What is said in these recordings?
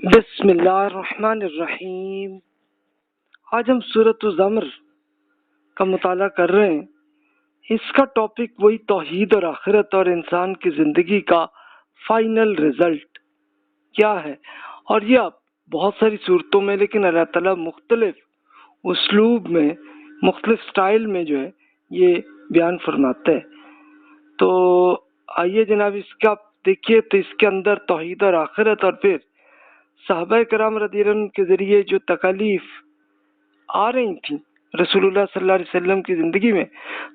بسم اللہ الرحمن الرحیم۔ آج ہم سورۃ الزمر کا مطالعہ کر رہے ہیں۔ اس کا ٹاپک وہی توحید اور آخرت اور انسان کی زندگی کا فائنل رزلٹ کیا ہے، اور یہ آپ بہت ساری صورتوں میں، لیکن اللہ تعالیٰ مختلف اسلوب میں، مختلف سٹائل میں جو ہے یہ بیان فرماتے ہیں۔ تو آئیے جناب اس کا دیکھیے، تو اس کے اندر توحید اور آخرت اور پھر صحابہ کرام رضی اللہ عنہ کے ذریعے جو تکالیف آ رہی تھیں رسول اللہ صلی اللہ علیہ وسلم کی زندگی میں،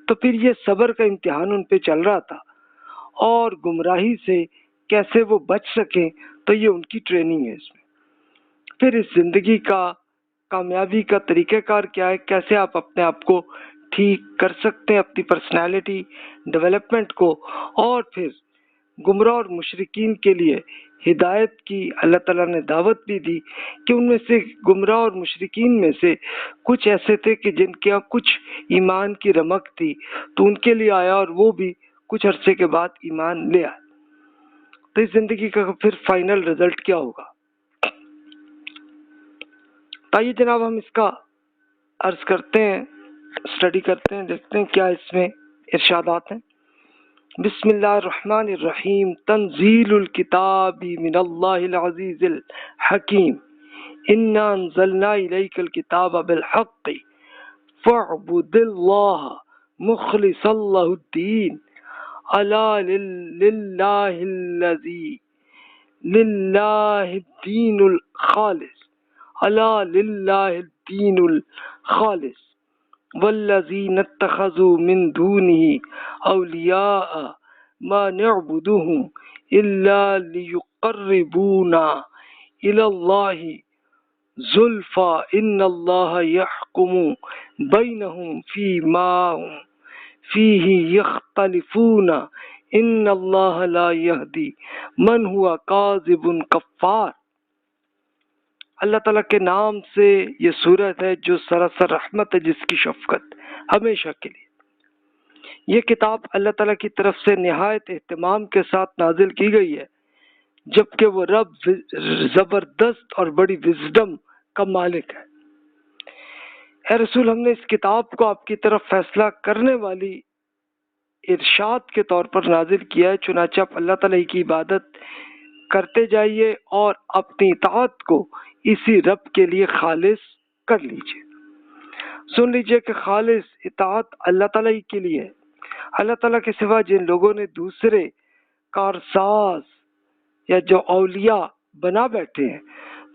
تو پھر یہ صبر کا امتحان ان پہ چل رہا تھا، اور گمراہی سے کیسے وہ بچ سکیں، تو یہ ان کی ٹریننگ ہے۔ اس میں پھر اس زندگی کا کامیابی کا طریقہ کار کیا ہے، کیسے آپ اپنے آپ کو ٹھیک کر سکتے ہیں، اپنی پرسنالٹی ڈیولپمنٹ کو، اور پھر گمراہ اور مشرکین کے لیے ہدایت کی اللہ تعالیٰ نے دعوت بھی دی کہ ان میں سے گمراہ اور مشرکین میں سے کچھ ایسے تھے کہ جن کے یہاں کچھ ایمان کی رمق تھی، تو ان کے لیے آیا اور وہ بھی کچھ عرصے کے بعد ایمان لے آئے۔ تو اس زندگی کا پھر فائنل رزلٹ کیا ہوگا، تائیے جناب ہم اس کا عرض کرتے ہیں، اسٹڈی کرتے ہیں، دیکھتے ہیں کیا اس میں ارشادات ہیں۔ بسم اللہ الرحمن الرحیم۔ تنزیل الکتاب من اللہ العزیز الحکیم، انا انزلنا الیک الکتاب بالحق فاعبد اللہ مخلصا لہ الدین، الا للہ الذی للہ الدین الخالص، الا للہ الدین الخالص والذین اتخذوا من دونه اولیاء ما نعبدهم الا لیقربونا الی اللہ زلفى ان اللہ یحکم بینہم فیما هم فیہ یختلفون ان اللہ لا یہدی من هو کاذب کفار۔ اللہ تعالیٰ کے نام سے یہ سورت ہے جو سراسر رحمت ہے، جس کی شفقت ہمیشہ کے لیے۔ یہ کتاب اللہ تعالیٰ کی طرف سے نہایت اہتمام کے ساتھ نازل کی گئی ہے، جبکہ وہ رب زبردست اور بڑی وزڈم کا مالک ہے۔ اے رسول، ہم نے اس کتاب کو آپ کی طرف فیصلہ کرنے والی ارشاد کے طور پر نازل کیا ہے، چنانچہ آپ اللہ تعالیٰ کی عبادت کرتے جائیے اور اپنی اطاعت کو اسی رب کے لیے خالص کر لیجیے۔ سن لیجیے کہ خالص اطاعت اللہ تعالیٰ ہی کے لیے ہے۔ اللہ تعالیٰ کے سوا جن لوگوں نے دوسرے کارساز یا جو اولیاء بنا بیٹھے ہیں،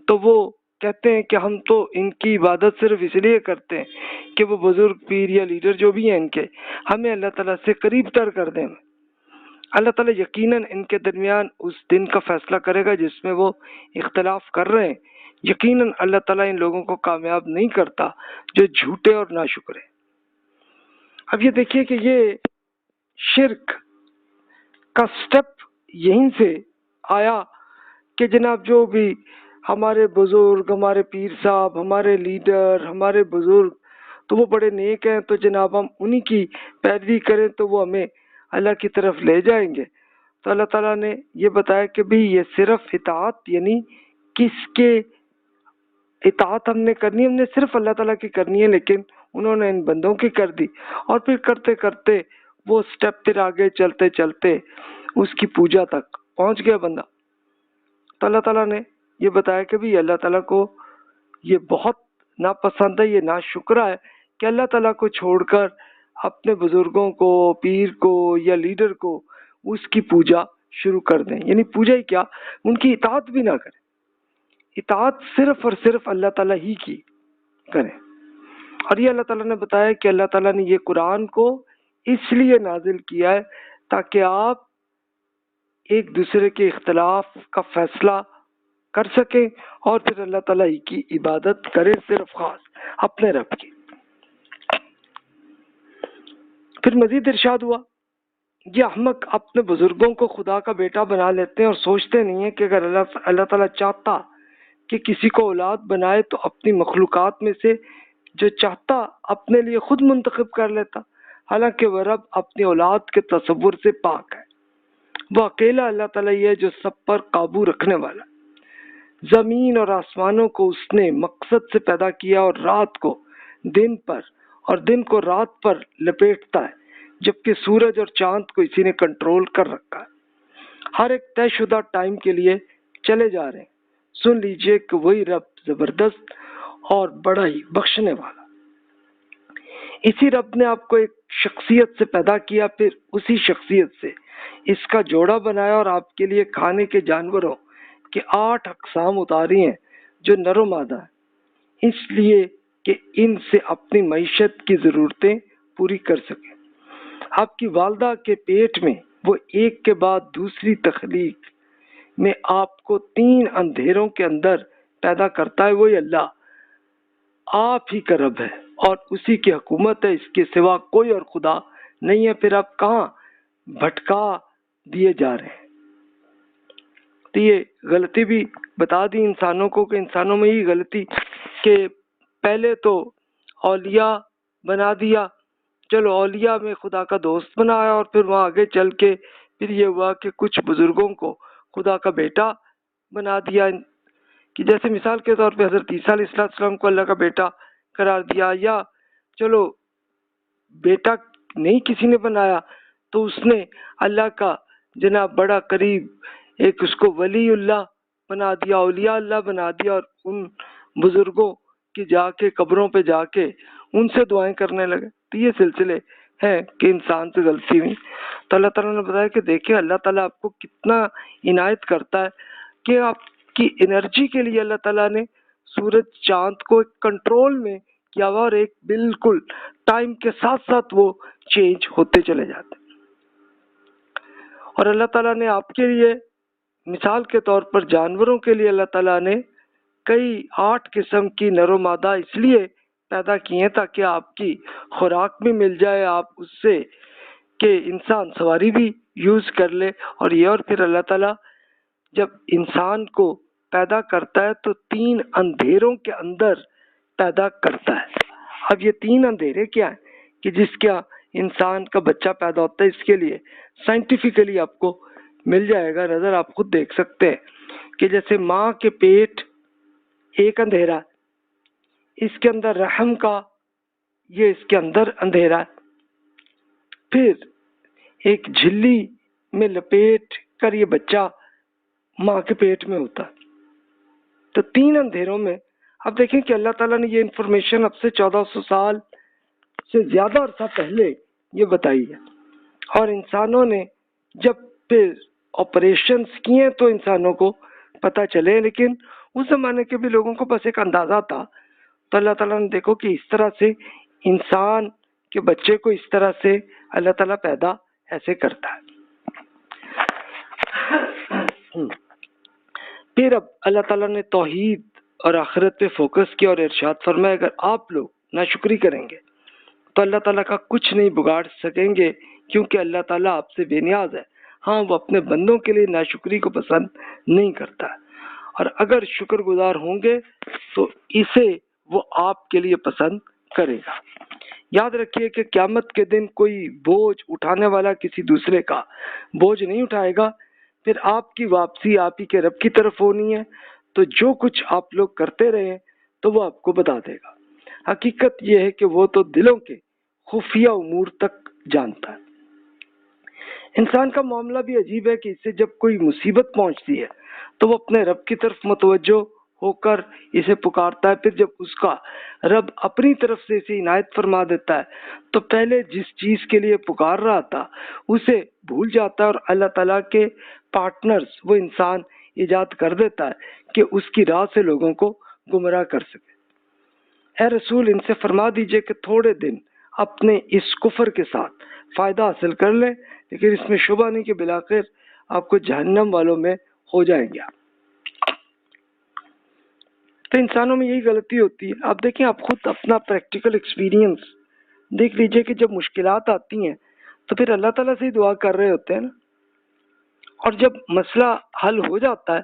تو وہ کہتے ہیں کہ ہم تو ان کی عبادت صرف اس لیے کرتے ہیں کہ وہ بزرگ پیر یا لیڈر جو بھی ہیں ان کے، ہمیں اللہ تعالیٰ سے قریب تر کر دیں۔ اللہ تعالیٰ یقیناً ان کے درمیان اس دن کا فیصلہ کرے گا جس میں وہ اختلاف کر رہے ہیں۔ یقیناً اللہ تعالیٰ ان لوگوں کو کامیاب نہیں کرتا جو جھوٹے اور ناشکر ہیں۔ اب یہ دیکھیے کہ یہ شرک کا سٹیپ یہیں سے آیا کہ جناب جو بھی ہمارے بزرگ، ہمارے پیر صاحب، ہمارے لیڈر، ہمارے بزرگ تو وہ بڑے نیک ہیں، تو جناب ہم انہی کی پیروی کریں تو وہ ہمیں اللہ کی طرف لے جائیں گے۔ تو اللہ تعالیٰ نے یہ بتایا کہ بھی یہ صرف اطاعت، یعنی کس کے اطاعت ہم نے کرنی ہے، ہم نے صرف اللہ تعالیٰ کی کرنی ہے، لیکن انہوں نے ان بندوں کی کر دی، اور پھر کرتے کرتے وہ سٹیپ پھر آگے چلتے چلتے اس کی پوجا تک پہنچ گیا بندہ۔ تو اللہ تعالیٰ نے یہ بتایا کہ بھی اللہ تعالیٰ کو یہ بہت ناپسند ہے، یہ ناشکرہ ہے کہ اللہ تعالیٰ کو چھوڑ کر اپنے بزرگوں کو، پیر کو یا لیڈر کو اس کی پوجا شروع کر دیں، یعنی پوجا ہی کیا، ان کی اطاعت بھی نہ کریں، اطاعت صرف اور صرف اللہ تعالیٰ ہی کی کریں۔ اور یہ اللہ تعالیٰ نے بتایا کہ اللہ تعالیٰ نے یہ قرآن کو اس لیے نازل کیا ہے تاکہ آپ ایک دوسرے کے اختلاف کا فیصلہ کر سکیں اور پھر اللہ تعالیٰ ہی کی عبادت کریں، صرف خاص اپنے رب کی۔ پھر مزید ارشاد ہوا، یہ احمق اپنے بزرگوں کو خدا کا بیٹا بنا لیتے ہیں اور سوچتے نہیں ہیں کہ اگر اللہ تعالیٰ چاہتا کہ کسی کو اولاد بنائے تو اپنی مخلوقات میں سے جو چاہتا اپنے لیے خود منتخب کر لیتا، حالانکہ وہ رب اپنی اولاد کے تصور سے پاک ہے۔ وہ اکیلا اللہ تعالیٰ ہی ہے جو سب پر قابو رکھنے والا، زمین اور آسمانوں کو اس نے مقصد سے پیدا کیا اور رات کو دن پر اور دن کو رات پر لپیٹتا ہے، جبکہ سورج اور چاند کو اسی نے کنٹرول کر رکھا ہے۔ ہر ایک طے شدہ ٹائم کے لیے چلے جا رہے ہیں۔ سن لیجئے کہ وہی رب زبردست اور بڑا ہی بخشنے والا۔ اسی رب نے آپ کو ایک شخصیت سے پیدا کیا، پھر اسی شخصیت سے اس کا جوڑا بنایا اور آپ کے لیے کھانے کے جانوروں کے 8 اقسام اتاری ہیں جو نر و مادہ ہیں، اس لیے کہ ان سے اپنی معیشت کی ضرورتیں پوری کر سکیں۔ آپ کی والدہ کے پیٹ میں وہ ایک کے بعد دوسری تخلیق میں آپ کو 3 اندھیروں کے اندر پیدا کرتا ہے۔ وہی اللہ آپ ہی کا رب ہے اور اسی کی حکومت ہے، اس کے سوا کوئی اور خدا نہیں ہے۔ پھر آپ کہاں بھٹکا دیے جا رہے ہیں؟ تو یہ غلطی بھی بتا دی انسانوں کو کہ انسانوں میں یہ غلطی کہ پہلے تو اولیاء بنا دیا، چلو اولیاء میں خدا کا دوست بنایا، اور پھر وہاں آگے چل کے پھر یہ ہوا کہ کچھ بزرگوں کو خدا کا بیٹا بنا دیا، کہ جیسے مثال کے طور پہ حضرت عیسیٰ علیہ السلام کو اللہ کا بیٹا قرار دیا، یا چلو بیٹا نہیں کسی نے بنایا تو اس نے اللہ کا جناب بڑا قریب ایک اس کو ولی اللہ بنا دیا، اولیاء اللہ بنا دیا، اور ان بزرگوں کی جا کے قبروں پہ جا کے ان سے دعائیں کرنے لگے۔ تو یہ سلسلے ہیں کہ انسان سے غلطی ہوئی۔ تو اللہ تعالیٰ نے بتایا کہ دیکھیں اللہ تعالیٰ آپ کو کتنا عنایت کرتا ہے کہ آپ کی انرجی کے لیے اللہ تعالیٰ نے سورج چاند کو ایک کنٹرول میں کیا ہوا، اور ایک بالکل ٹائم کے ساتھ ساتھ وہ چینج ہوتے چلے جاتے۔ اور اللہ تعالیٰ نے آپ کے لیے مثال کے طور پر جانوروں کے لیے اللہ تعالیٰ نے کئی 8 قسم کی نر و مادہ اس لیے پیدا کیے ہیں تاکہ آپ کی خوراک بھی مل جائے، آپ اس سے کہ انسان سواری بھی یوز کر لے۔ اور یہ اور پھر اللہ تعالیٰ جب انسان کو پیدا کرتا ہے تو 3 اندھیروں کے اندر پیدا کرتا ہے۔ اب یہ 3 اندھیرے کیا ہیں کہ جس کا انسان کا بچہ پیدا ہوتا ہے، اس کے لیے سائنٹیفکلی آپ کو مل جائے گا، نظر آپ خود دیکھ سکتے ہیں کہ جیسے ماں کے پیٹ ایک اندھیرا، اس کے اندر رحم کا یہ اس کے اندر اندھیرا ہے، پھر ایک جھلی میں لپیٹ کر یہ بچہ ماں کے پیٹ میں ہوتا ہے۔ تو 3 اندھیروں میں اب دیکھیں کہ اللہ تعالیٰ نے یہ انفارمیشن اب سے 1400 سال سے زیادہ عرصہ پہلے یہ بتائی ہے، اور انسانوں نے جب پھر آپریشنز کیے تو انسانوں کو پتہ چلے، لیکن اس زمانے کے بھی لوگوں کو بس ایک اندازہ تھا۔ تو اللہ تعالیٰ نے دیکھو کہ اس طرح سے انسان کے بچے کو اس طرح سے اللہ تعالیٰ پیدا ایسے کرتا ہے۔ پھر اب اللہ تعالیٰ نے توحید اور آخرت پہ فوکس کیا اور ارشاد فرمایا اگر آپ لوگ ناشکری کریں گے تو اللہ تعالیٰ کا کچھ نہیں بگاڑ سکیں گے، کیونکہ اللہ تعالیٰ آپ سے بے نیاز ہے۔ ہاں وہ اپنے بندوں کے لیے ناشکری کو پسند نہیں کرتا، اور اگر شکر گزار ہوں گے تو اسے وہ آپ کے لیے پسند کرے گا۔ یاد رکھیے کہ قیامت کے دن کوئی بوجھ اٹھانے والا کسی دوسرے کا بوجھ نہیں اٹھائے گا، پھر آپ کی واپسی آپ ہی کے رب کی طرف ہونی ہے، تو جو کچھ آپ لوگ کرتے رہے تو وہ آپ کو بتا دے گا۔ حقیقت یہ ہے کہ وہ تو دلوں کے خفیہ امور تک جانتا ہے۔ انسان کا معاملہ بھی عجیب ہے کہ اسے جب کوئی مصیبت پہنچتی ہے تو وہ اپنے رب کی طرف متوجہ ہو کر اسے پکارتا ہے، پھر جب اس کا رب اپنی طرف سے اسے عنایت فرما دیتا ہے تو پہلے جس چیز کے لیے پکار رہا تھا اسے بھول جاتا ہے، اور اللہ تعالیٰ کے پارٹنرز وہ انسان ایجاد کر دیتا ہے کہ اس کی راہ سے لوگوں کو گمراہ کر سکے۔ اے رسول ان سے فرما دیجئے کہ تھوڑے دن اپنے اس کفر کے ساتھ فائدہ حاصل کر لیں، لیکن اس میں شبہ نہیں کہ بالآخر آپ کو جہنم والوں میں ہو جائیں گے۔ تو انسانوں میں یہی غلطی ہوتی ہے۔ آپ دیکھیں، آپ خود اپنا پریکٹیکل ایکسپیرینس دیکھ لیجئے کہ جب مشکلات آتی ہیں تو پھر اللہ تعالیٰ سے ہی دعا کر رہے ہوتے ہیں نا، اور جب مسئلہ حل ہو جاتا ہے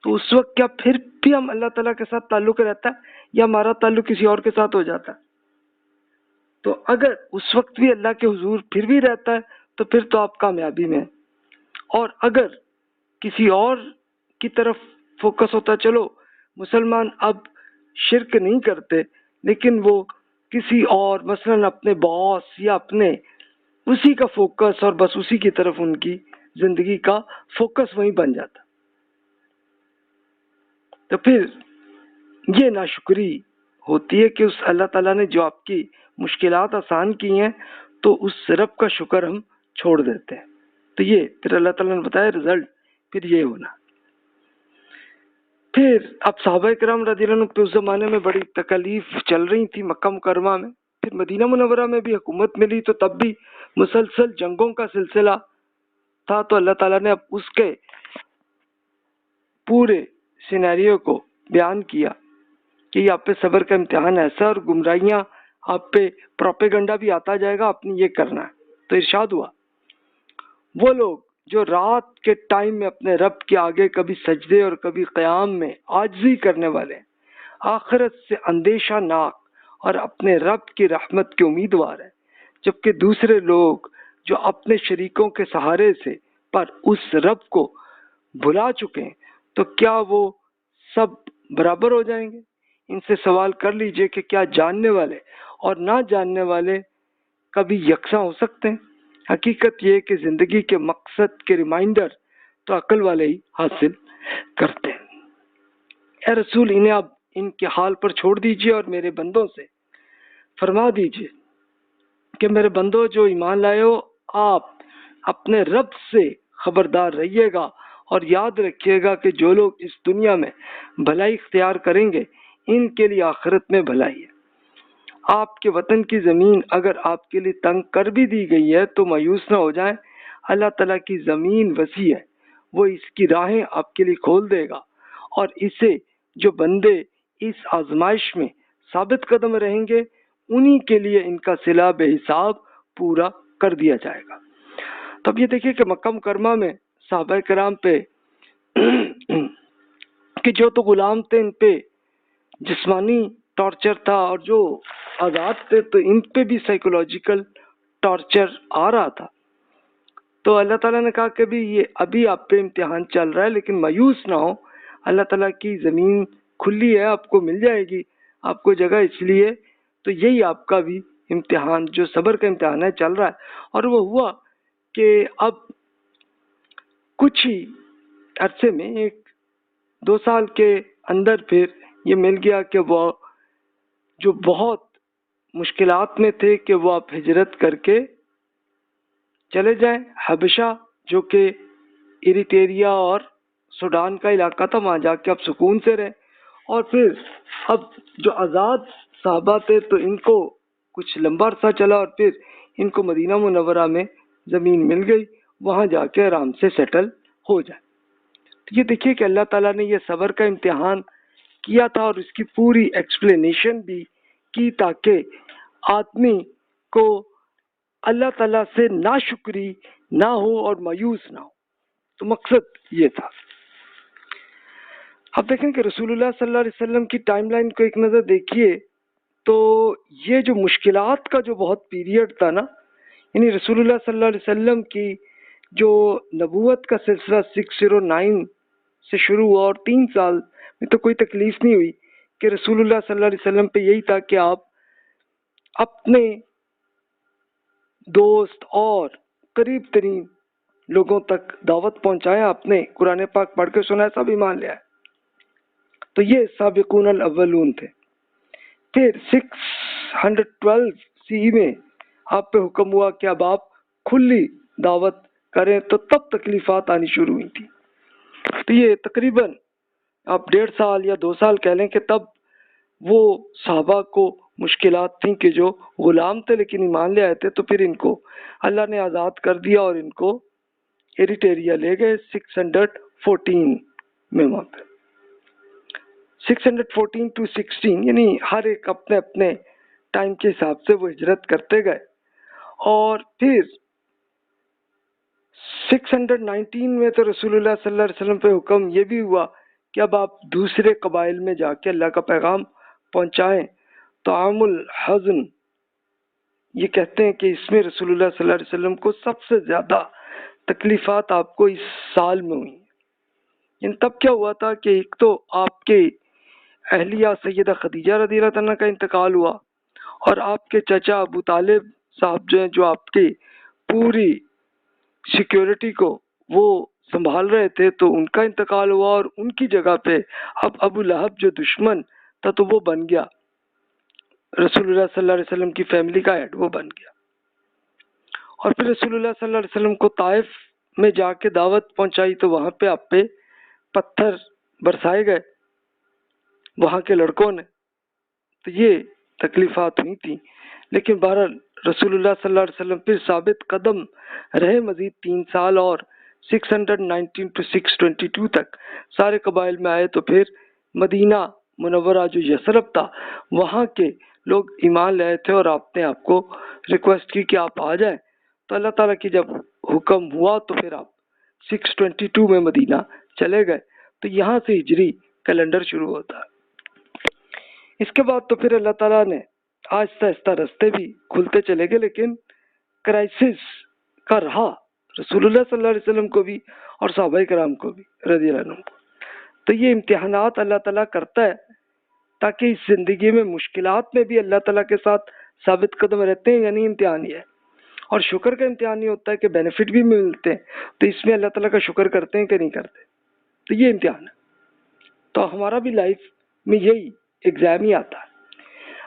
تو اس وقت کیا پھر بھی ہم اللہ تعالیٰ کے ساتھ تعلق رہتا ہے یا ہمارا تعلق کسی اور کے ساتھ ہو جاتا ہے؟ تو اگر اس وقت بھی اللہ کے حضور پھر بھی رہتا ہے تو پھر تو آپ کامیابی میں ہیں، اور اگر کسی اور کی طرف فوکس ہوتا ہے چلو مسلمان اب شرک نہیں کرتے، لیکن وہ کسی اور مثلاً اپنے باس یا اپنے اسی کا فوکس، اور بس اسی کی طرف ان کی زندگی کا فوکس وہیں بن جاتا. تو پھر یہ ناشکری ہوتی ہے کہ اس اللہ تعالیٰ نے جو آپ کی مشکلات آسان کی ہیں تو اس رب کا شکر ہم چھوڑ دیتے ہیں. تو یہ پھر اللہ تعالیٰ نے بتایا رزلٹ پھر یہ ہونا. پھر اب صحابہ کرام رضی اللہ عنہ پہ اس زمانے میں بڑی تکلیف چل رہی تھی مکہ مکرمہ میں. پھر مدینہ منورہ میں بھی حکومت ملی تو تب بھی مسلسل جنگوں کا سلسلہ تھا. تو اللہ تعالیٰ نے اب اس کے پورے سینیریو کو بیان کیا کہ یہ آپ پہ صبر کا امتحان ایسا، اور گمراہیاں آپ پہ پروپیگنڈا بھی آتا جائے گا، آپ نے یہ کرنا ہے. تو ارشاد ہوا وہ لوگ جو رات کے ٹائم میں اپنے رب کے آگے کبھی سجدے اور کبھی قیام میں عاجزی کرنے والے، آخرت سے اندیشہ ناک اور اپنے رب کی رحمت کے امیدوار ہیں، جبکہ دوسرے لوگ جو اپنے شریکوں کے سہارے سے پر اس رب کو بھلا چکے ہیں، تو کیا وہ سب برابر ہو جائیں گے؟ ان سے سوال کر لیجئے کہ کیا جاننے والے اور نہ جاننے والے کبھی یکساں ہو سکتے ہیں؟ حقیقت یہ کہ زندگی کے مقصد کے ریمائنڈر تو عقل والے ہی حاصل کرتے ہیں. اے رسول انہیں اب ان کے حال پر چھوڑ دیجئے اور میرے بندوں سے فرما دیجئے کہ میرے بندوں جو ایمان لائے ہو، آپ اپنے رب سے خبردار رہیے گا اور یاد رکھیے گا کہ جو لوگ اس دنیا میں بھلائی اختیار کریں گے ان کے لیے آخرت میں بھلائی ہے. آپ کے وطن کی زمین اگر آپ کے لیے تنگ کر بھی دی گئی ہے تو مایوس نہ ہو جائیں. اللہ تعالیٰ کی زمین وسیع ہے، وہ اس کی راہیں آپ کے لیے کھول دے گا، اور اسے جو بندے اس آزمائش میں ثابت قدم رہیں گے انہی کے لیے ان کا صلہ بے حساب پورا کر دیا جائے گا. تو اب یہ دیکھیے کہ مکہ مکرمہ میں صحابہ کرام پہ کہ جو تو غلام تھے ان پہ جسمانی ٹارچر تھا، اور جو آزاد تھے تو ان پہ بھی سائیکولوجیکل ٹارچر آ رہا تھا. تو اللہ تعالیٰ نے کہا کہ بھی یہ ابھی آپ پہ امتحان چل رہا ہے، لیکن مایوس نہ ہو، اللہ تعالیٰ کی زمین کھلی ہے، آپ کو مل جائے گی آپ کو جگہ. اس لیے تو یہی آپ کا بھی امتحان جو صبر کا امتحان ہے چل رہا ہے. اور وہ ہوا کہ اب کچھ ہی عرصے میں 1-2 سال کے اندر پھر یہ مل گیا کہ وہ جو بہت مشکلات میں تھے کہ وہ آپ ہجرت کر کے چلے جائیں حبشہ، جو کہ ایریٹریا اور سوڈان کا علاقہ تھا، وہاں جا کے آپ سکون سے رہیں. اور پھر اب جو آزاد صحابہ تھے تو ان کو کچھ لمبا عرصہ چلا اور پھر ان کو مدینہ منورہ میں زمین مل گئی، وہاں جا کے آرام سے سیٹل ہو جائے. تو یہ دیکھیے کہ اللہ تعالیٰ نے یہ صبر کا امتحان کیا تھا اور اس کی پوری ایکسپلینیشن بھی کی تاکہ آدمی کو اللہ تعالیٰ سے ناشکری نہ ہو اور مایوس نہ ہو. تو مقصد یہ تھا. اب دیکھیں کہ رسول اللہ صلی اللہ علیہ وسلم کی ٹائم لائن کو ایک نظر دیکھیے تو یہ جو مشکلات کا جو بہت پیریڈ تھا نا، یعنی رسول اللہ صلی اللہ علیہ وسلم کی جو نبوت کا سلسلہ 609 سے شروع ہوا، اور 3 سال میں تو کوئی تکلیف نہیں ہوئی کہ رسول اللہ صلی اللہ علیہ وسلم پہ یہی تھا کہ آپ اپنے دوست اور قریب ترین لوگوں تک دعوت پہنچائیں، آپ نے قرآن پاک پڑھ کے سنا ہے، سب ایمان لے آئے. تو یہ سابقون الاولون تھے. پھر 612 سی میں آپ پہ حکم ہوا کہ اب آپ کھلی دعوت کریں، تو تب تکلیفات آنی شروع ہوئی تھی. تو یہ تقریباً آپ 1.5 سال یا 2 سال کہہ لیں کہ تب وہ صحابہ کو مشکلات تھیں کہ جو غلام تھے لیکن ایمان لے آئے تھے، تو پھر ان کو اللہ نے آزاد کر دیا اور ان کو ایریٹریا لے گئے 614 میں. وہاں پہ 614 to 16 یعنی ہر ایک اپنے اپنے ٹائم کے حساب سے وہ ہجرت کرتے گئے. اور پھر 619 میں تو رسول اللہ صلی اللہ علیہ وسلم پہ حکم یہ بھی ہوا کہ اب آپ دوسرے قبائل میں جا کے اللہ کا پیغام پہنچائیں. تو عام الحزن یہ کہتے ہیں کہ اس میں رسول اللہ صلی اللہ علیہ وسلم کو سب سے زیادہ تکلیفات آپ کو اس سال میں ہوئی. یعنی تب کیا ہوا تھا کہ ایک تو آپ کے اہلیہ سیدہ خدیجہ رضی اللہ عنہ کا انتقال ہوا، اور آپ کے چچا ابو طالب صاحب جو ہیں، جو آپ کی پوری سیکیورٹی کو وہ سنبھال رہے تھے، تو ان کا انتقال ہوا، اور ان کی جگہ پہ اب ابو لہب جو دشمن تھا تو وہ بن گیا، رسول اللہ صلی اللہ علیہ وسلم کی فیملی کا ہیڈ وہ بن گیا۔ اور پھر رسول اللہ صلی اللہ علیہ وسلم کو طائف میں جا کے دعوت پہنچائی، تو وہاں پہ آپ پہ پتھر برسائے گئے وہاں کے لڑکوں نے، تو یہ تکلیفات ہوئی تھیں، لیکن بہرحال رسول اللہ صلی اللہ علیہ وسلم پھر ثابت قدم رہے مزید 3 سال، اور 619 to 622 تک سارے قبائل میں آئے۔ تو پھر مدینہ منورہ جو یثرب تھا وہاں کے لوگ ایمان لائے تھے، اور آپ نے آپ کو ریکویسٹ کی کہ آپ آ جائیں، تو اللہ تعالیٰ کی جب حکم ہوا تو پھر آپ 622 میں مدینہ چلے گئے، تو یہاں سے ہجری کیلنڈر شروع ہوتا ہے۔ اس کے بعد تو پھر اللہ تعالیٰ نے آہستہ آہستہ رستے بھی کھلتے چلے گئے، لیکن کرائسس کا رہا رسول اللہ صلی اللہ علیہ وسلم کو بھی اور صحابہ کرام کو بھی رضی اللہ عنہم کو۔ تو یہ امتحانات اللہ تعالیٰ کرتا ہے تاکہ اس زندگی میں مشکلات میں بھی اللہ تعالیٰ کے ساتھ ثابت قدم رہتے ہیں، یعنی امتحان یہ ہے۔ اور شکر کا امتحان یہ ہوتا ہے کہ بینیفٹ بھی ملتے ہیں، تو اس میں اللہ تعالیٰ کا شکر کرتے ہیں کہ نہیں کرتے، تو یہ امتحان ہے۔ تو ہمارا بھی لائف میں یہی ایگزام ہی آتا ہے۔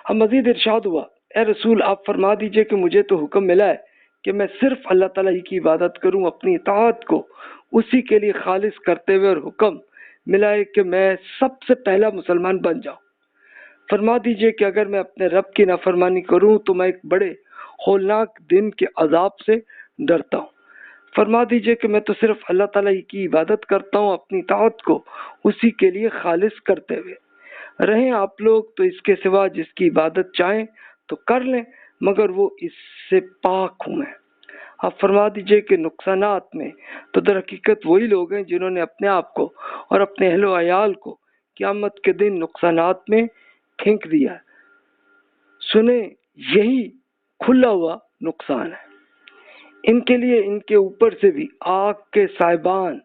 اب مزید ارشاد ہوا، اے رسول آپ فرما دیجئے کہ مجھے تو حکم ملا ہے کہ میں صرف اللہ تعالیٰ ہی کی عبادت کروں، اپنی اطاعت کو اسی کے لیے خالص کرتے ہوئے، اور حکم ملا ہے کہ میں سب سے پہلا مسلمان بن جاؤں۔ فرما دیجئے کہ اگر میں اپنے رب کی نافرمانی کروں تو میں ایک بڑے ہولناک دن کے عذاب سے ڈرتا ہوں۔ فرما دیجئے کہ میں تو صرف اللہ تعالیٰ ہی کی عبادت کرتا ہوں، اپنی اطاعت کو اسی کے لیے خالص کرتے ہوئے۔ رہیں آپ لوگ تو اس کے سوا جس کی عبادت چاہیں تو کر لیں، مگر وہ اس سے پاک ہوں میں۔ آپ فرما دیجئے کہ نقصانات میں تو در حقیقت وہی لوگ ہیں جنہوں نے اپنے آپ کو اور اپنے اہل و عیال کو قیامت کے دن نقصانات میں پھینک دیا ہے۔ سنیں، یہی کھلا ہوا نقصان ہے۔ ان کے لیے ان کے اوپر سے بھی آگ کے سائبان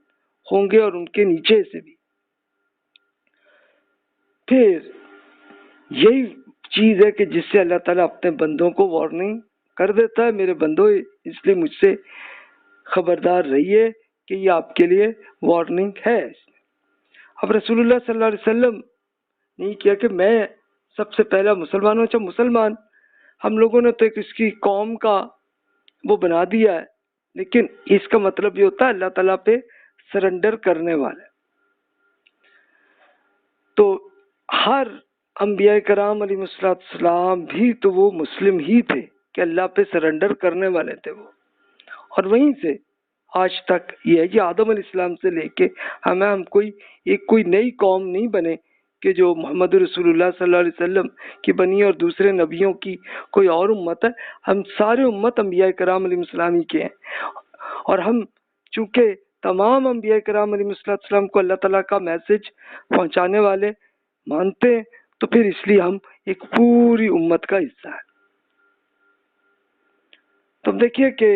ہوں گے، اور ان کے نیچے سے بھی۔ پھر یہی چیز ہے کہ جس سے اللہ تعالیٰ اپنے بندوں کو وارننگ کر دیتا ہے، میرے بندوں اس لیے مجھ سے خبردار رہیے کہ یہ آپ کے لیے وارننگ ہے۔ اب رسول اللہ صلی اللہ علیہ وسلم نے یہ کیا کہ میں سب سے پہلا مسلمان ہوں۔ اچھا، مسلمان ہم لوگوں نے تو ایک اس کی قوم کا وہ بنا دیا ہے، لیکن اس کا مطلب یہ ہوتا ہے اللہ تعالیٰ پہ سرنڈر کرنے والے۔ تو ہر انبیاء کرام علیہ السلام بھی تو وہ مسلم ہی تھے کہ اللہ پہ سرنڈر کرنے والے تھے وہ، اور وہیں سے آج تک یہ ہے کہ آدم علیہ السلام سے لے کے ہم کوئی نئی قوم نہیں بنے کہ جو محمد رسول اللہ صلی اللہ علیہ وسلم کی بنی اور دوسرے نبیوں کی کوئی اور امت ہے۔ ہم سارے امت انبیاء کرام علیہ السلام ہی کے ہیں، اور ہم چونکہ تمام انبیاء کرام علیہ السلام کو اللہ تعالیٰ کا میسج پہنچانے والے مانتے ہیں، تو پھر اس لیے ہم ایک پوری امت کا حصہ ہیں۔ تو دیکھیے کہ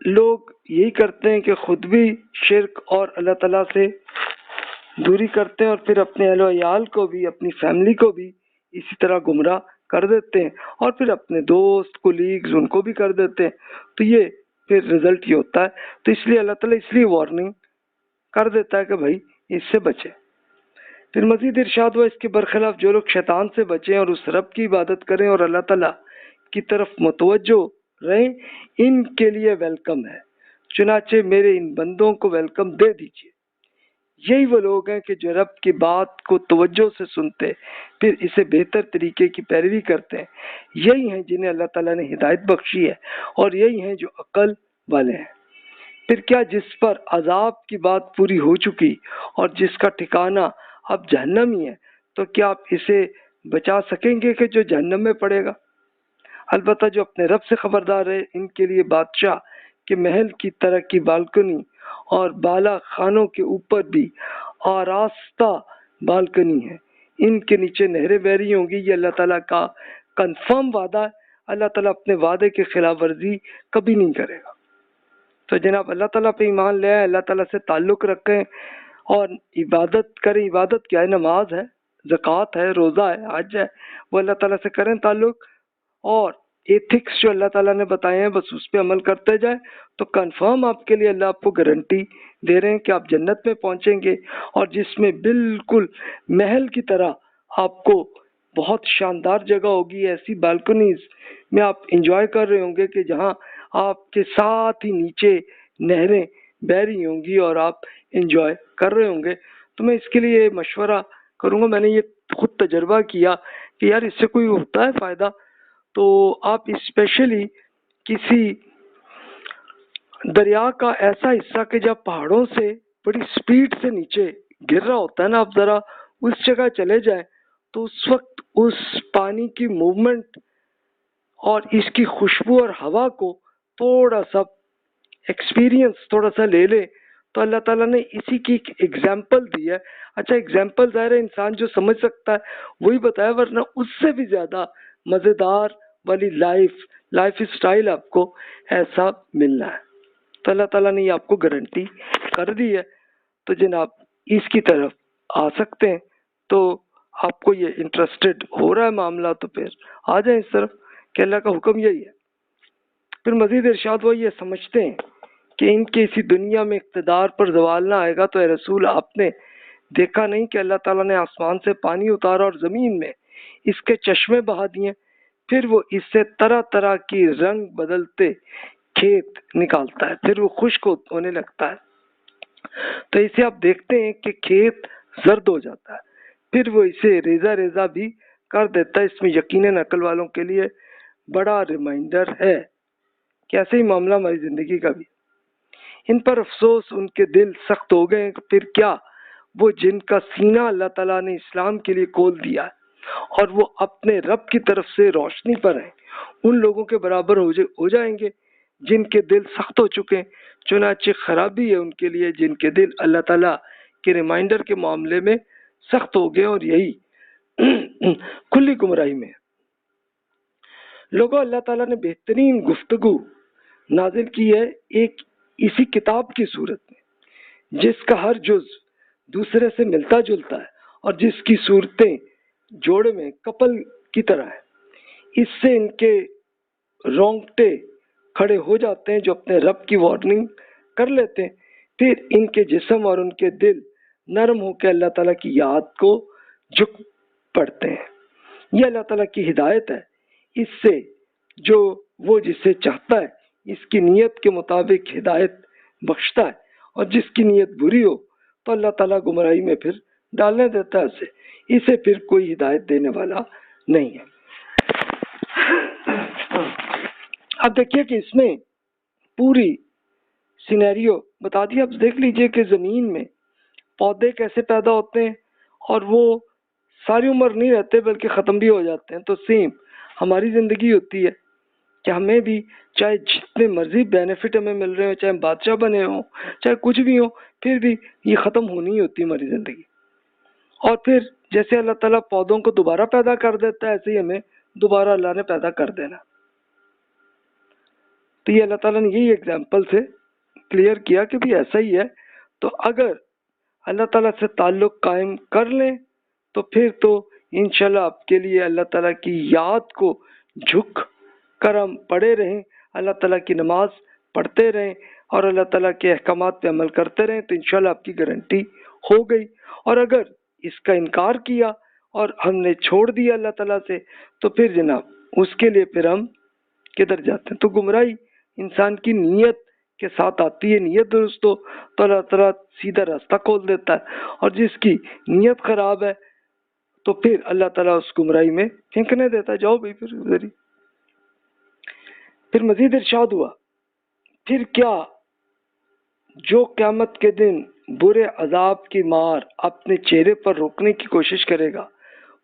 لوگ یہی کرتے ہیں کہ خود بھی شرک اور اللہ تعالیٰ سے دوری کرتے ہیں، اور پھر اپنے اہل و عیال کو بھی، اپنی فیملی کو بھی اسی طرح گمراہ کر دیتے ہیں، اور پھر اپنے دوست کولیگز ان کو بھی کر دیتے ہیں۔ تو یہ پھر رزلٹ یہ ہوتا ہے۔ تو اس لیے اللہ تعالیٰ اس لیے وارننگ کر دیتا ہے کہ بھائی اس سے بچے۔ پھر مزید ارشاد ہوا، اس کے برخلاف جو لوگ شیطان سے بچیں اور اس رب کی عبادت کریں اور اللہ تعالیٰ کی طرف متوجہ رہیں، ان کے لیے ویلکم ہے۔ چنانچہ میرے ان بندوں کو ویلکم دے دیجیے۔ یہی وہ لوگ ہیں کہ جو رب کی بات کو توجہ سے سنتے پھر اسے بہتر طریقے کی پیروی کرتے ہیں، یہی ہیں جنہیں اللہ تعالیٰ نے ہدایت بخشی ہے، اور یہی ہیں جو عقل والے ہیں۔ پھر کیا جس پر عذاب کی بات پوری ہو چکی اور جس کا ٹھکانہ اب جہنم ہی ہے، تو کیا آپ اسے بچا سکیں گے کہ جو جہنم میں پڑے گا؟ البتہ جو اپنے رب سے خبردار ہے، ان کے لیے بادشاہ کے محل کی طرح کی بالکنی اور بالا خانوں کے اوپر بھی آراستہ بالکنی ہے، ان کے نیچے نہریں بہہ رہی ہوں گی۔ یہ اللہ تعالیٰ کا کنفرم وعدہ ہے۔ اللہ تعالیٰ اپنے وعدے کی خلاف ورزی کبھی نہیں کرے گا۔ تو جناب اللہ تعالیٰ پہ ایمان لے آئیں، اللہ تعالیٰ سے تعلق رکھیں اور عبادت کریں۔ عبادت کیا ہے؟ نماز ہے، زکوٰۃ ہے، روزہ ہے، حج ہے، وہ اللہ تعالیٰ سے کریں تعلق، اور ایتھکس جو اللہ تعالیٰ نے بتائے ہیں بس اس پہ عمل کرتے جائیں، تو کنفرم آپ کے لیے اللہ آپ کو گارنٹی دے رہے ہیں کہ آپ جنت میں پہنچیں گے، اور جس میں بالکل محل کی طرح آپ کو بہت شاندار جگہ ہوگی، ایسی بالکنیز میں آپ انجوائے کر رہے ہوں گے کہ جہاں آپ کے ساتھ ہی نیچے نہریں بہہ رہی ہوں گی اور آپ انجوائے کر رہے ہوں گے۔ تو میں اس کے لیے مشورہ کروں گا، میں نے یہ خود تجربہ کیا کہ یار اس سے کوئی ہوتا ہے فائدہ، تو آپ اسپیشلی کسی دریا کا ایسا حصہ کہ جب پہاڑوں سے بڑی سپیڈ سے نیچے گر رہا ہوتا ہے نا، آپ ذرا اس جگہ چلے جائیں تو اس وقت اس پانی کی موومنٹ اور اس کی خوشبو اور ہوا کو تھوڑا سا ایکسپیرینس تھوڑا سا لے لیں، تو اللہ تعالیٰ نے اسی کی ایک ایگزامپل دی ہے۔ اچھا ایگزامپل ظاہر ہے انسان جو سمجھ سکتا ہے وہی بتایا، ورنہ اس سے بھی زیادہ مزیدار والی لائف اسٹائل آپ کو ایسا ملنا ہے، تو اللہ تعالیٰ نے یہ آپ کو گارنٹی کر دی ہے۔ تو جناب اس کی طرف آ سکتے ہیں، تو آپ کو یہ انٹرسٹڈ ہو رہا ہے معاملہ تو پھر آ جائیں اس طرف، کہ اللہ کا حکم یہی ہے۔ پھر مزید ارشاد وہ یہ سمجھتے ہیں کہ ان کے اسی دنیا میں اقتدار پر زوال نہ آئے گا، تو اے رسول آپ نے دیکھا نہیں کہ اللہ تعالیٰ نے آسمان سے پانی اتارا اور زمین میں اس کے چشمے بہا دیے، پھر وہ اس سے طرح طرح کی رنگ بدلتے کھیت نکالتا ہے، پھر وہ خشک ہونے لگتا ہے، تو اسے آپ دیکھتے ہیں کہ کھیت زرد ہو جاتا ہے، پھر وہ اسے ریزہ ریزہ بھی کر دیتا ہے۔ اس میں یقیناً عقل والوں کے لیے بڑا ریمائنڈر ہے کہ ایسے ہی معاملہ ہماری زندگی کا بھی۔ ان پر افسوس، ان کے دل سخت ہو گئے، پھر کیا وہ جن کا سینہ اللہ تعالیٰ نے اسلام کے لیے کھول دیا ہے اور وہ اپنے رب کی طرف سے روشنی پر ہیں، ان لوگوں کے برابر ہو جائیں گے جن کے دل سخت ہو چکے ہیں۔ چنانچہ خرابی ہے ان کے لیے جن کے دل اللہ تعالیٰ کے ریمائنڈر کے معاملے میں سخت ہو گئے، اور یہی کھلی گمراہی میں۔ لوگوں، اللہ تعالیٰ نے بہترین گفتگو نازل کی ہے ایک اسی کتاب کی صورت میں، جس کا ہر جز دوسرے سے ملتا جلتا ہے اور جس کی صورتیں جوڑے میں کپل کی طرح ہے۔ اس سے ان کے رونگٹے کھڑے ہو جاتے ہیں جو اپنے رب کی وارننگ کر لیتے ہیں، پھر ان کے جسم اور ان کے دل نرم ہو کے اللہ تعالیٰ کی یاد کو جھک پڑتے ہیں۔ یہ اللہ تعالیٰ کی ہدایت ہے، اس سے جو وہ جسے چاہتا ہے اس کی نیت کے مطابق ہدایت بخشتا ہے، اور جس کی نیت بری ہو تو اللہ تعالیٰ گمراہی میں پھر ڈالنے دیتا ہے اسے پھر کوئی ہدایت دینے والا نہیں ہے۔ اب دیکھیے کہ اس میں پوری سینیریو بتا دیا۔ اب دیکھ لیجئے کہ زمین میں پودے کیسے پیدا ہوتے ہیں، اور وہ ساری عمر نہیں رہتے بلکہ ختم بھی ہو جاتے ہیں۔ تو سیم ہماری زندگی ہوتی ہے کہ ہمیں بھی چاہے جتنے مرضی بینیفٹ ہمیں مل رہے ہوں، چاہے بادشاہ بنے ہوں، چاہے کچھ بھی ہو، پھر بھی یہ ختم ہونی ہوتی ہماری زندگی۔ اور پھر جیسے اللہ تعالیٰ پودوں کو دوبارہ پیدا کر دیتا ہے، ایسے ہی ہمیں دوبارہ اللہ نے پیدا کر دینا۔ تو یہ اللہ تعالیٰ نے یہی ایگزامپل سے کلیئر کیا کہ بھی ایسا ہی ہے۔ تو اگر اللہ تعالیٰ سے تعلق قائم کر لیں تو پھر تو انشاءاللہ آپ کے لیے اللہ تعالیٰ کی یاد کو جھک کر ہم پڑھے رہیں، اللہ تعالیٰ کی نماز پڑھتے رہیں اور اللہ تعالیٰ کے احکامات پہ عمل کرتے رہیں، تو انشاءاللہ آپ کی گارنٹی ہو گئی۔ اور اگر اس کا انکار کیا اور ہم نے چھوڑ دیا اللہ تعالیٰ سے، تو پھر جناب اس کے لیے پھر ہم کدھر جاتے ہیں؟ تو گمراہی انسان کی نیت کے ساتھ آتی ہے، نیت درست ہو تو اللہ تعالیٰ سیدھا راستہ کھول دیتا ہے، اور جس کی نیت خراب ہے تو پھر اللہ تعالیٰ اس گمراہی میں پھینکنے دیتا ہے، جاؤ بھائی پھر ادھر ہی۔ پھر مزید ارشاد ہوا، پھر کیا جو قیامت کے دن برے عذاب کی مار اپنے چہرے پر روکنے کی کوشش کرے گا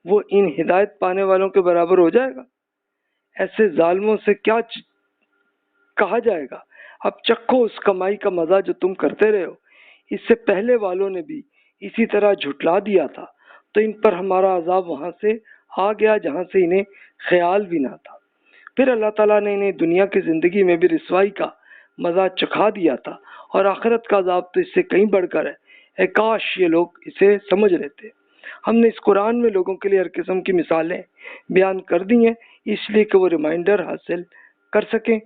وہ ان ہدایت پانے والوں کے برابر ہو جائے گا؟ ایسے ظالموں سے کیا کہا جائے گا، اب چکھو اس کمائی کا مزہ جو تم کرتے رہے ہو، اس سے پہلے والوں نے بھی اسی طرح جھٹلا دیا تھا، تو ان پر ہمارا عذاب وہاں سے آ گیا جہاں سے انہیں خیال بھی نہ تھا۔ پھر اللہ تعالیٰ نے انہیں دنیا کی زندگی میں بھی رسوائی کا مزہ چکھا دیا تھا، اور آخرت کا عذاب تو اس سے کہیں بڑھ کر ہے، اے کاش یہ لوگ اسے سمجھ لیتے۔ ہم نے اس قرآن میں لوگوں کے لیے ہر قسم کی مثالیں بیان کر دی ہیں، اس لیے کہ وہ ریمائنڈر حاصل کر سکیں۔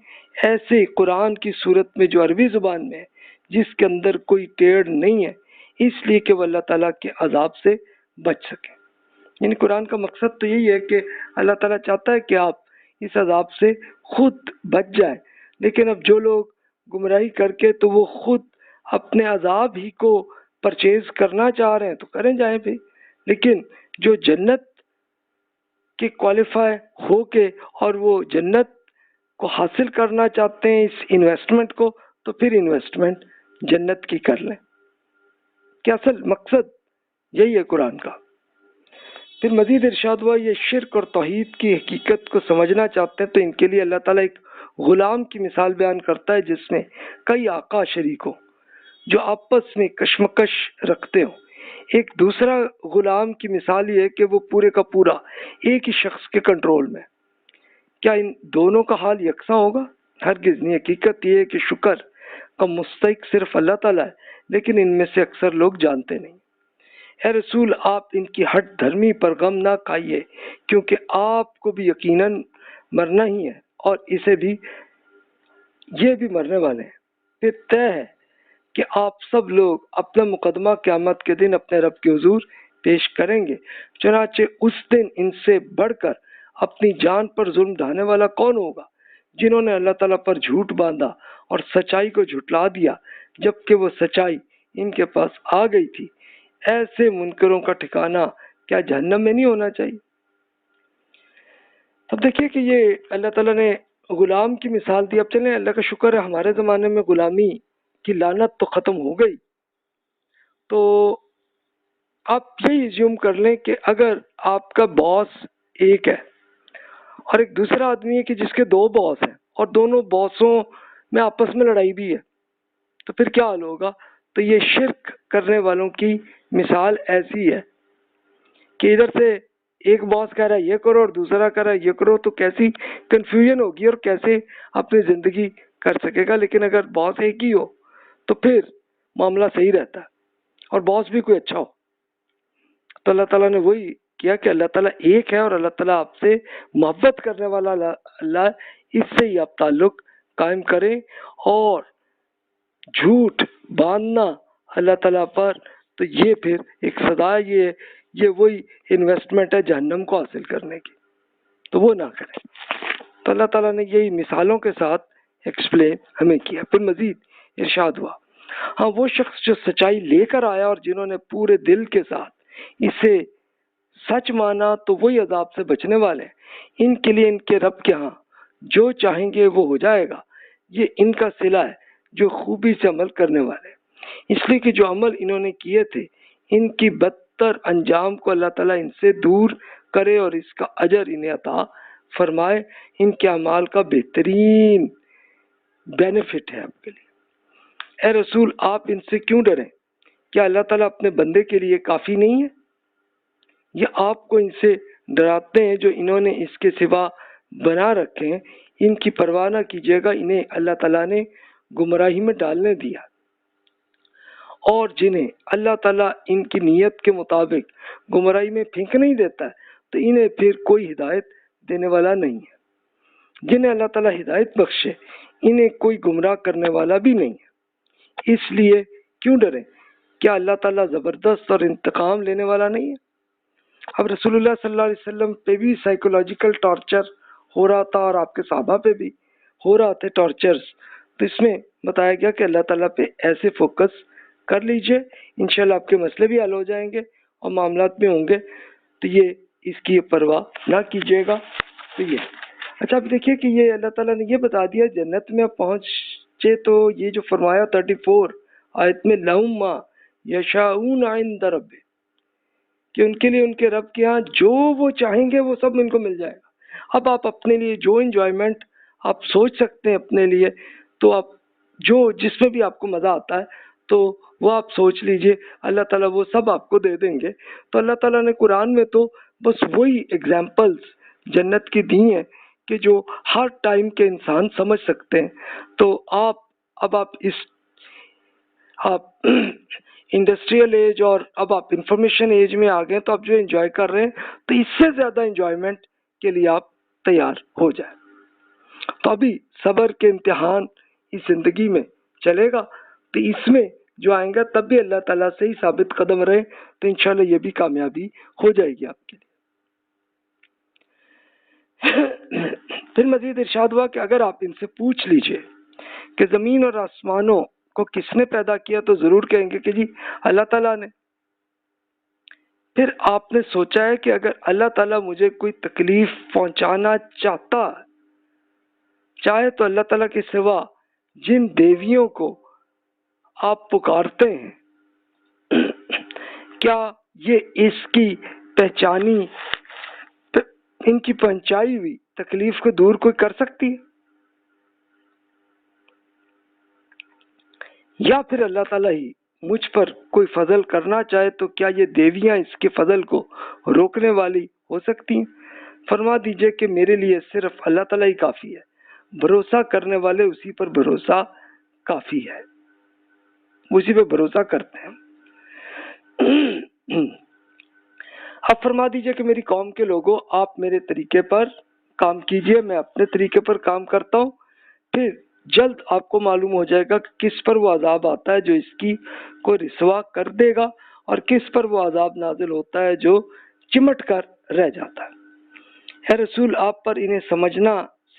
ایسے قرآن کی صورت میں جو عربی زبان میں ہے، جس کے اندر کوئی ٹیڑھ نہیں ہے، اس لیے کہ وہ اللہ تعالیٰ کے عذاب سے بچ سکیں۔ یعنی قرآن کا مقصد تو یہی ہے کہ اللہ تعالیٰ چاہتا ہے کہ آپ اس عذاب سے خود بچ جائیں، لیکن اب جو لوگ گمراہی کر کے تو وہ خود اپنے عذاب ہی کو پرچیز کرنا چاہ رہے ہیں تو کریں جائیں بھی، لیکن جو جنت کے کوالیفائی ہو کے اور وہ جنت کو حاصل کرنا چاہتے ہیں اس انویسٹمنٹ کو، تو پھر انویسٹمنٹ جنت کی کر لیں، کہ اصل مقصد یہی ہے قرآن کا۔ پھر مزید ارشاد ہوا، یہ شرک اور توحید کی حقیقت کو سمجھنا چاہتے ہیں تو ان کے لیے اللہ تعالیٰ ایک غلام کی مثال بیان کرتا ہے جس میں کئی آقا شریک ہوں جو آپس میں کشمکش رکھتے ہوں۔ ایک دوسرا غلام کی مثال یہ ہے کہ وہ پورے کا پورا ایک ہی شخص کے کنٹرول میں۔ کیا ان دونوں کا حال یکساں ہوگا؟ ہرگز نہیں۔ حقیقت یہ ہے کہ شکر کا مستحق صرف اللہ تعالیٰ ہے، لیکن ان میں سے اکثر لوگ جانتے نہیں۔ اے رسول، آپ ان کی ہٹ دھرمی پر غم نہ کھائیے، کیونکہ آپ کو بھی یقیناً مرنا ہی ہے اور اسے بھی، یہ بھی مرنے والے ہیں۔ پھر طے ہے کہ آپ سب لوگ اپنا مقدمہ قیامت کے دن اپنے رب کے حضور پیش کریں گے، چنانچہ اس دن ان سے بڑھ کر اپنی جان پر ظلم ڈھانے والا کون ہوگا؟ جنہوں نے اللہ تعالیٰ پر جھوٹ باندھا اور سچائی کو جھٹلا دیا جبکہ وہ سچائی ان کے پاس آ گئی تھی۔ ایسے منکروں کا ٹھکانہ کیا جہنم میں نہیں ہونا چاہیے؟ اب دیکھیے کہ یہ اللہ تعالیٰ نے غلام کی مثال دی۔ اب چلیں، اللہ کا شکر ہے ہمارے زمانے میں غلامی کی لعنت تو ختم ہو گئی، تو آپ یہی ایزیوم کر لیں کہ اگر آپ کا باس ایک ہے اور ایک دوسرا آدمی ہے کہ جس کے دو باس ہیں اور دونوں باسوں میں آپس میں لڑائی بھی ہے، تو پھر کیا حال ہوگا؟ تو یہ شرک کرنے والوں کی مثال ایسی ہے کہ ادھر سے ایک باس کہہ رہا ہے یہ کرو اور دوسرا کہہ رہا ہے یہ کرو، تو کیسی کنفیوژن ہوگی اور کیسے اپنی زندگی کر سکے گا۔ لیکن اگر باس ایک ہی ہو تو پھر معاملہ صحیح رہتا ہے اور باس بھی کوئی اچھا ہو۔ تو اللہ تعالیٰ نے وہی کیا کہ اللہ تعالیٰ ایک ہے اور اللہ تعالیٰ آپ سے محبت کرنے والا اللہ، اس سے ہی آپ تعلق قائم کریں، اور جھوٹ باندھنا اللہ تعالیٰ پر تو یہ پھر ایک سزا، یہ وہی انویسٹمنٹ ہے جہنم کو حاصل کرنے کی، تو وہ نہ کریں۔ تو اللہ تعالیٰ نے یہی مثالوں کے ساتھ ایکسپلین ہمیں کیا۔ پھر مزید ارشاد ہوا، ہاں وہ شخص جو سچائی لے کر آیا اور جنہوں نے پورے دل کے ساتھ اسے سچ مانا تو وہی عذاب سے بچنے والے ہیں۔ ان کے لیے ان کے رب کے ہاں جو چاہیں گے وہ ہو جائے گا، یہ ان کا صلہ ہے جو خوبی سے عمل کرنے والے ہیں۔ اس لیے کہ جو عمل انہوں نے کیے تھے ان کی بدتر انجام کو اللہ تعالیٰ ان سے دور کرے اور اس کا اجر انہیں عطا فرمائے۔ ان کے اعمال کا بہترین بینیفٹ ہے آپ کے لیے۔ اے رسول، آپ ان سے کیوں ڈریں؟ کیا اللہ تعالیٰ اپنے بندے کے لیے کافی نہیں ہے؟ یہ آپ کو ان سے ڈراتے ہیں جو انہوں نے اس کے سوا بنا رکھے ہیں۔ ان کی پرواہ نہ کیجیے گا، انہیں اللہ تعالیٰ نے گمراہی میں ڈالنے دیا، اور جنہیں اللہ تعالیٰ ان کی نیت کے مطابق گمراہی میں پھینک نہیں دیتا ہے تو انہیں پھر کوئی ہدایت دینے والا نہیں ہے۔ جنہیں اللہ تعالیٰ ہدایت بخشے انہیں کوئی گمراہ کرنے والا بھی نہیں ہے۔ اس لیے کیوں ڈریں؟ کیا اللہ تعالیٰ زبردست اور انتقام لینے والا نہیں ہے؟ اب رسول اللہ صلی اللہ علیہ وسلم پہ بھی سائیکولوجیکل ٹارچر ہو رہا تھا اور آپ کے صحابہ پہ بھی ہو رہا تھے ٹارچرز، تو اس میں بتایا گیا کہ اللہ تعالیٰ پہ ایسے فوکس کر لیجئے، انشاءاللہ آپ کے مسئلے بھی حل ہو جائیں گے اور معاملات میں ہوں گے، تو یہ اس کی پرواہ نہ کیجیے گا۔ تو یہ اچھا، اب دیکھیے کہ یہ اللہ تعالیٰ نے یہ بتا دیا جنت میں پہنچے تو یہ جو فرمایا 34 آیت میں، لَهُم مَا يَشَاءُونَ عِندَ رَبِّهِمْ، کہ ان کے لیے ان کے رب کے ہاں جو وہ چاہیں گے وہ سب ان کو مل جائے گا۔ اب آپ اپنے لیے جو انجوائمنٹ آپ سوچ سکتے ہیں اپنے لیے، تو آپ جس میں بھی آپ کو مزہ آتا ہے تو وہ آپ سوچ لیجئے، اللہ تعالیٰ وہ سب آپ کو دے دیں گے۔ تو اللہ تعالیٰ نے قرآن میں تو بس وہی ایگزامپلز جنت کی دی ہیں کہ جو ہر ٹائم کے انسان سمجھ سکتے ہیں۔ تو اب آپ انڈسٹریل ایج اور اب آپ انفارمیشن ایج میں آ گئے تو آپ جو انجوائے کر رہے ہیں تو اس سے زیادہ انجوائمنٹ کے لیے آپ تیار ہو جائیں. تو ابھی صبر کے امتحان اس زندگی میں چلے گا، تو اس میں جو آئیں گا تب بھی اللہ تعالیٰ سے ہی ثابت قدم رہے تو انشاءاللہ یہ بھی کامیابی ہو جائے گی آپ کے لیے. پھر مزید ارشاد ہوا کہ اگر آپ ان سے پوچھ لیجئے کہ زمین اور آسمانوں کو کس نے پیدا کیا تو ضرور کہیں گے کہ جی اللہ تعالیٰ نے. پھر آپ نے سوچا ہے کہ اگر اللہ تعالیٰ مجھے کوئی تکلیف پہنچانا چاہے تو اللہ تعالیٰ کے سوا جن دیویوں کو آپ پکارتے ہیں کیا یہ اس کی ان کی پہنچائی ہوئی تکلیف کو دور کوئی کر سکتی ہے؟ یا پھر اللہ تعالیٰ ہی مجھ پر کوئی فضل کرنا چاہے تو کیا یہ دیویاں اس کے فضل کو روکنے والی ہو سکتی ہیں؟ فرما دیجئے کہ میرے لیے صرف اللہ تعالیٰ ہی کافی ہے، بھروسہ کرنے والے اسی پر بھروسہ کافی ہے، اسی پہ بھروسہ کرتے ہیں. اب فرما دیجئے کہ میری قوم کے لوگوں، آپ میرے طریقے پر کام کیجئے، میں اپنے طریقے پر کام کرتا ہوں. پھر جلد آپ کو معلوم ہو جائے گا کہ کس پر وہ عذاب آتا ہے جو اس کی کو رسوا کر دے گا، اور کس پر وہ عذاب نازل ہوتا ہے جو چمٹ کر رہ جاتا ہے. اے رسول، آپ پر انہیں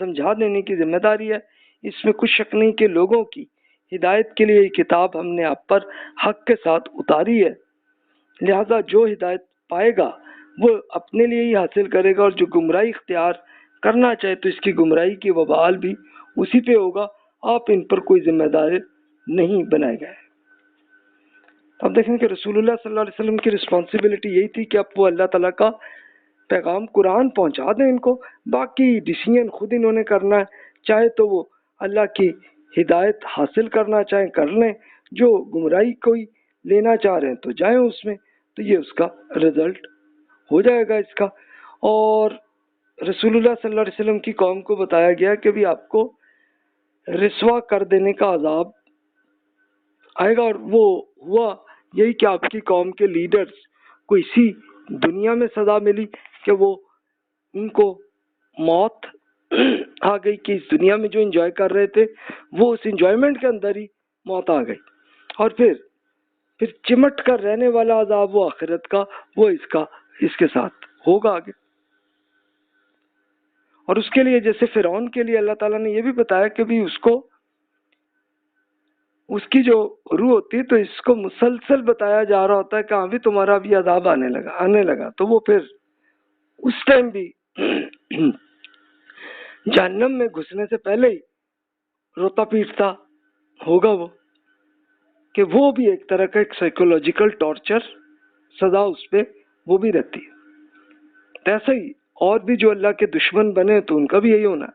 سمجھا دینے کی ذمہ داری ہے. اس میں کچھ شک نہیں کہ لوگوں کی ہدایت کے لیے یہ کتاب ہم نے آپ پر حق کے ساتھ اتاری ہے، لہذا جو ہدایت پائے گا وہ اپنے لیے ہی حاصل کرے گا، اور جو گمراہی اختیار کرنا چاہے تو اس کی گمراہی کی وبال بھی اسی پہ ہوگا. آپ ان پر کوئی ذمہ دار نہیں بنائے گئے. اب دیکھیں کہ رسول اللہ صلی اللہ علیہ وسلم کی رسپانسبلٹی یہی تھی کہ اب وہ اللہ تعالیٰ کا پیغام قرآن پہنچا دیں ان کو، باقی ڈیسیژن خود انہوں نے کرنا ہے. چاہے تو وہ اللہ کی ہدایت حاصل کرنا چاہیں کر لیں، جو گمراہی کوئی لینا چاہ رہے ہیں تو جائیں اس میں، تو یہ اس کا رزلٹ ہو جائے گا اس کا. اور رسول اللہ صلی اللہ علیہ وسلم کی قوم کو بتایا گیا کہ بھی آپ کو رسوا کر دینے کا عذاب آئے گا، اور وہ ہوا یہی کہ آپ کی قوم کے لیڈرز کو اسی دنیا میں سزا ملی کہ وہ ان کو موت آ گئی، کہ اس دنیا میں جو انجوائے کر رہے تھے وہ اس انجوائمنٹ کے اندر ہی موت آ گئی، اور پھر چمٹ کر رہنے والا عذاب وہ آخرت کا وہ اس کے ساتھ ہوگا آگے. اور اس کے لیے جیسے فرعون کے لیے اللہ تعالیٰ نے یہ بھی بتایا کہ بھی اس کی جو روح ہوتی ہے تو اس کو مسلسل بتایا جا رہا ہوتا ہے کہ ہاں بھی تمہارا بھی عذاب آنے لگا تو وہ پھر اس ٹائم بھی جہنم میں گھسنے سے پہلے ہی روتا پیٹتا ہوگا وہ، کہ وہ بھی ایک طرح کا ایک سائیکولوجیکل ٹارچر سزا اس پہ وہ بھی رہتی ہے. ایسا ہی اور بھی جو اللہ کے دشمن بنے تو ان کا بھی یہی ہونا.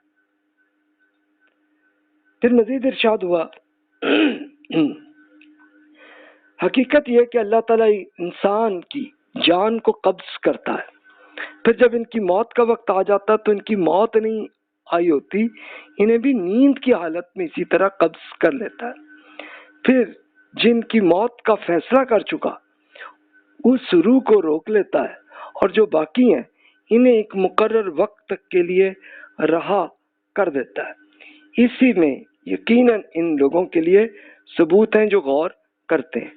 پھر مزید ارشاد ہوا حقیقت یہ کہ اللہ تعالیٰ انسان کی جان کو قبض کرتا ہے، پھر جب ان کی موت کا وقت آ جاتا تو ان کی موت نہیں آئی ہوتی، انہیں بھی نیند کی حالت میں اسی طرح قبض کر لیتا ہے. پھر جن کی موت کا فیصلہ کر چکا اس روح کو روک لیتا ہے، اور جو باقی ہیں انہیں ایک مقرر وقت تک کے لیے رہا کر دیتا ہے. اسی میں یقیناً ان لوگوں کے لیے ثبوت ہیں جو غور کرتے ہیں.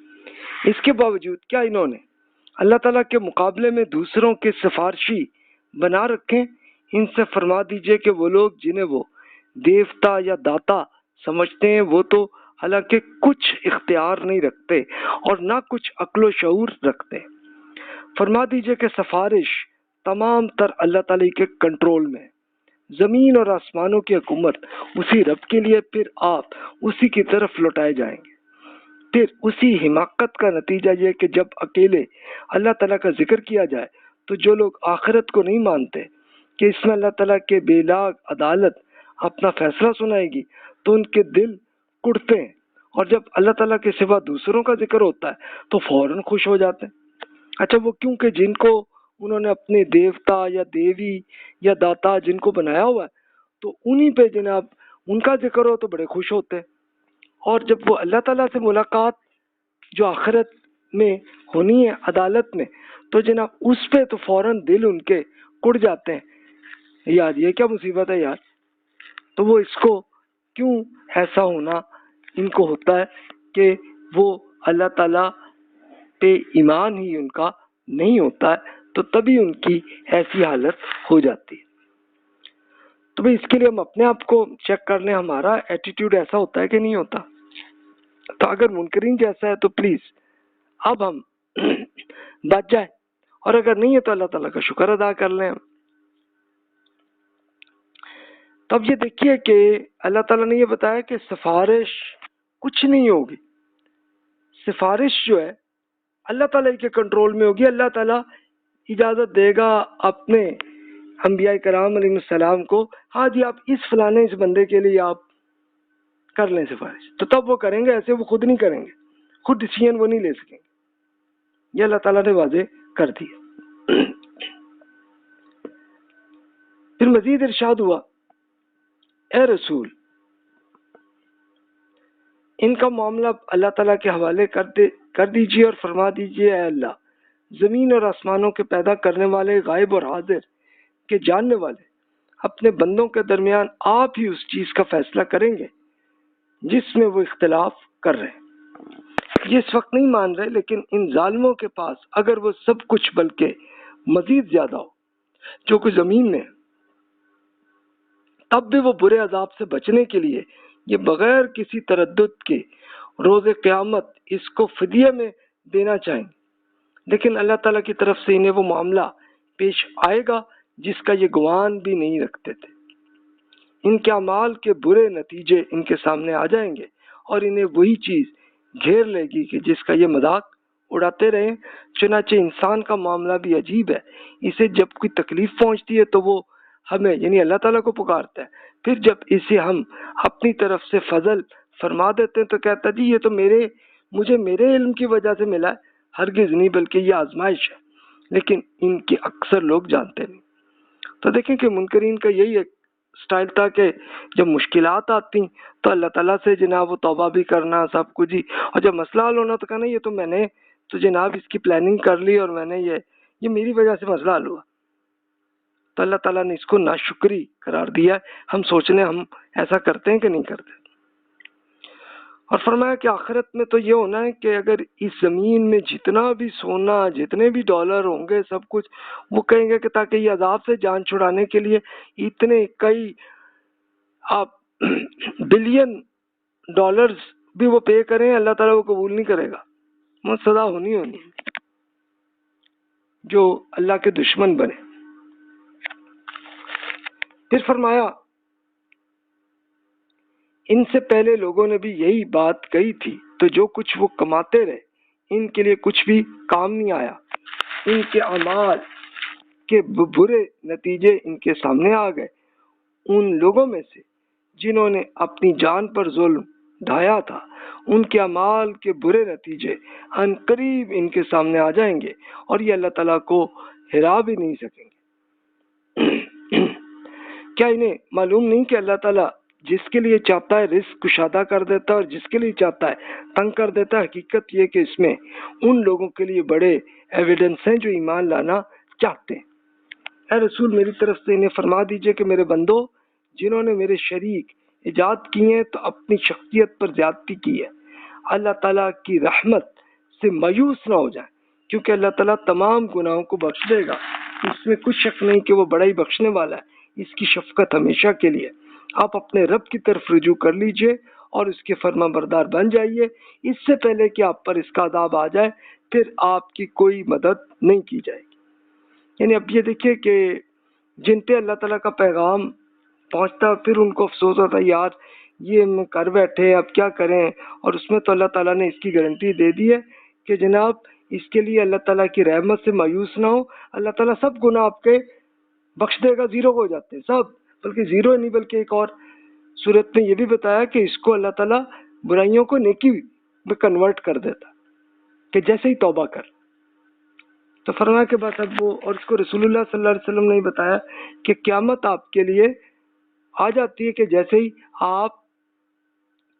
اس کے باوجود کیا انہوں نے اللہ تعالیٰ کے مقابلے میں دوسروں کے سفارشی بنا رکھیں؟ ان سے فرما دیجئے کہ وہ لوگ جنہیں وہ دیوتا یا داتا سمجھتے ہیں وہ تو حالانکہ کچھ اختیار نہیں رکھتے اور نہ کچھ عقل و شعور رکھتے. فرما دیجئے کہ سفارش تمام تر اللہ تعالیٰ کے کنٹرول میں، زمین اور آسمانوں کی حکومت اسی رب کے لیے، پھر آپ اسی کی طرف لوٹائے جائیں گے. پھر اسی حماقت کا نتیجہ یہ کہ جب اکیلے اللہ تعالیٰ کا ذکر کیا جائے تو جو لوگ آخرت کو نہیں مانتے کہ اس میں اللہ تعالیٰ کے بے لاگ عدالت اپنا فیصلہ سنائے گی تو ان کے دل کڑتے ہیں، اور جب اللہ تعالیٰ کے سوا دوسروں کا ذکر ہوتا ہے تو فوراً خوش ہو جاتے ہیں. اچھا وہ کیونکہ جن کو انہوں نے اپنے دیوتا یا دیوی یا داتا جن کو بنایا ہوا ہے تو انہی پہ جناب ان کا ذکر ہو تو بڑے خوش ہوتے ہیں، اور جب وہ اللہ تعالیٰ سے ملاقات جو آخرت میں ہونی ہے عدالت میں، تو جناب اس پہ تو فوراً دل ان کے کڑ جاتے ہیں، یار یہ کیا مصیبت ہے یار. تو وہ اس کو کیوں ایسا ہونا ان کو ہوتا ہے کہ وہ اللہ تعالیٰ پہ ایمان ہی ان کا نہیں ہوتا ہے، تو تبھی ان کی ایسی حالت ہو جاتی ہے. تو بھائی اس کے لیے ہم اپنے آپ کو چیک کر لیں، ہمارا ایٹیٹیوڈ ایسا ہوتا ہے کہ نہیں ہوتا. تو اگر منکرین جیسا ہے تو پلیز اب ہم بچ جائیں، اور اگر نہیں ہے تو اللہ تعالیٰ کا شکر ادا کر لیں. تو اب یہ دیکھیے کہ اللہ تعالیٰ نے یہ بتایا کہ سفارش کچھ نہیں ہوگی، سفارش جو ہے اللہ تعالیٰ کے کنٹرول میں ہوگی. اللہ تعالیٰ اجازت دے گا اپنے انبیاء کرام علیہ السلام کو، ہاں جی آپ اس فلانے اس بندے کے لیے آپ کر لیں سفارش، تو تب وہ کریں گے، ایسے وہ خود نہیں کریں گے، خود ڈیسیژن وہ نہیں لے سکیں گے. یہ اللہ تعالیٰ نے واضح کر دیا. پھر مزید ارشاد ہوا، اے رسول ان کا معاملہ اللہ تعالیٰ کے حوالے کر دیجئے اور فرما دیجئے، اے اللہ زمین اور آسمانوں کے پیدا کرنے والے، غائب اور حاضر کے جاننے والے، اپنے بندوں کے درمیان آپ ہی اس چیز کا فیصلہ کریں گے جس میں وہ اختلاف کر رہے ہیں. یہ اس وقت نہیں مان رہے، لیکن ان ظالموں کے پاس اگر وہ سب کچھ بلکہ مزید زیادہ ہو جو کچھ زمین میں، تب بھی وہ برے عذاب سے بچنے کے لیے یہ بغیر کسی تردد کے روز قیامت اس کو فدیے میں دینا چاہیں، لیکن اللہ تعالیٰ کی طرف سے انہیں وہ معاملہ پیش آئے گا جس کا یہ گمان بھی نہیں رکھتے تھے. ان کے اعمال کے برے نتیجے ان کے سامنے آ جائیں گے اور انہیں وہی چیز گھیر لے گی کہ جس کا یہ مذاق اڑاتے رہے. چنانچہ انسان کا معاملہ بھی عجیب ہے، اسے جب کوئی تکلیف پہنچتی ہے تو وہ ہمیں یعنی اللہ تعالیٰ کو پکارتا ہے، پھر جب اسے ہم اپنی طرف سے فضل فرما دیتے ہیں تو کہتا ہے جی یہ تو مجھے میرے علم کی وجہ سے ملا ہے. ہرگز نہیں، بلکہ یہ آزمائش ہے، لیکن ان کے اکثر لوگ جانتے نہیں. تو دیکھیں کہ منکرین کا یہی ایک سٹائل تھا کہ جب مشکلات آتی تو اللہ تعالیٰ سے جناب وہ توبہ بھی کرنا سب کچھ ہی، اور جب مسئلہ حل ہونا تو کہنا یہ تو میں نے تو جناب اس کی پلاننگ کر لی اور میں نے یہ میری وجہ سے مسئلہ حل ہوا. تو اللہ تعالیٰ نے اس کو ناشکری قرار دیا ہے. ہم سوچنے ہم ایسا کرتے ہیں کہ نہیں کرتے. اور فرمایا کہ آخرت میں تو یہ ہونا ہے کہ اگر اس زمین میں جتنا بھی سونا، جتنے بھی ڈالر ہوں گے سب کچھ، وہ کہیں گے کہ تاکہ یہ عذاب سے جان چھڑانے کے لیے اتنے کئی آپ بلین ڈالرز بھی وہ پے کریں، اللہ تعالیٰ وہ قبول نہیں کرے گا. وہ سزا ہونی جو اللہ کے دشمن بنے. پھر فرمایا ان سے پہلے لوگوں نے بھی یہی بات کہی تھی، تو جو کچھ وہ کماتے رہے ان کے لیے کچھ بھی کام نہیں آیا. ان کے اعمال کے برے نتیجے ان کے سامنے آ گئے. ان لوگوں میں سے جنہوں نے اپنی جان پر ظلم ڈھایا تھا، ان کے اعمال کے برے نتیجے ان قریب ان کے سامنے آ جائیں گے اور یہ اللہ تعالیٰ کو ہرا بھی نہیں سکیں گے. کیا انہیں معلوم نہیں کہ اللہ تعالیٰ جس کے لیے چاہتا ہے رزق کشادہ کر دیتا ہے اور جس کے لیے چاہتا ہے تنگ کر دیتا ہے. حقیقت یہ کہ اس میں ان لوگوں کے لیے بڑے ایویڈنس ہیں جو ایمان لانا چاہتے ہیں. اے رسول میری طرف سے انہیں فرما دیجئے کہ میرے بندو جنہوں نے میرے شریک ایجاد کیے ہیں تو اپنی شخصیت پر زیادتی کی ہے. اللہ تعالیٰ کی رحمت سے مایوس نہ ہو جائیں، کیونکہ اللہ تعالیٰ تمام گناہوں کو بخش دے گا. اس میں کچھ شک نہیں کہ وہ بڑا ہی بخشنے والا ہے، اس کی شفقت ہمیشہ کے لیے. آپ اپنے رب کی طرف رجوع کر لیجئے اور اس کے فرما بردار بن جائیے، اس سے پہلے کہ آپ پر اس کا عذاب آ جائے، پھر آپ کی کوئی مدد نہیں کی جائے گی. یعنی اب یہ دیکھیے کہ جن پہ اللہ تعالیٰ کا پیغام پہنچتا پھر ان کو افسوس ہوتا یار یہ ہم کر بیٹھے اب کیا کریں. اور اس میں تو اللہ تعالیٰ نے اس کی گارنٹی دے دی ہے کہ جناب اس کے لیے اللہ تعالیٰ کی رحمت سے مایوس نہ ہو. اللہ تعالیٰ سب گناہ آپ کے بخش دے گا، زیرو ہو جاتے ہیں سب، بلکہ زیرو نہیں بلکہ ایک اور صورت میں یہ بھی بتایا کہ اس کو اللہ تعالیٰ برائیوں کو نیکی میں کنورٹ کر دیتا کہ جیسے ہی توبہ کر. تو فرمایا کہ بس اب وہ، اور اس کو رسول اللہ صلی اللہ علیہ وسلم نے بتایا کہ قیامت آپ کے لیے آ جاتی ہے کہ جیسے ہی آپ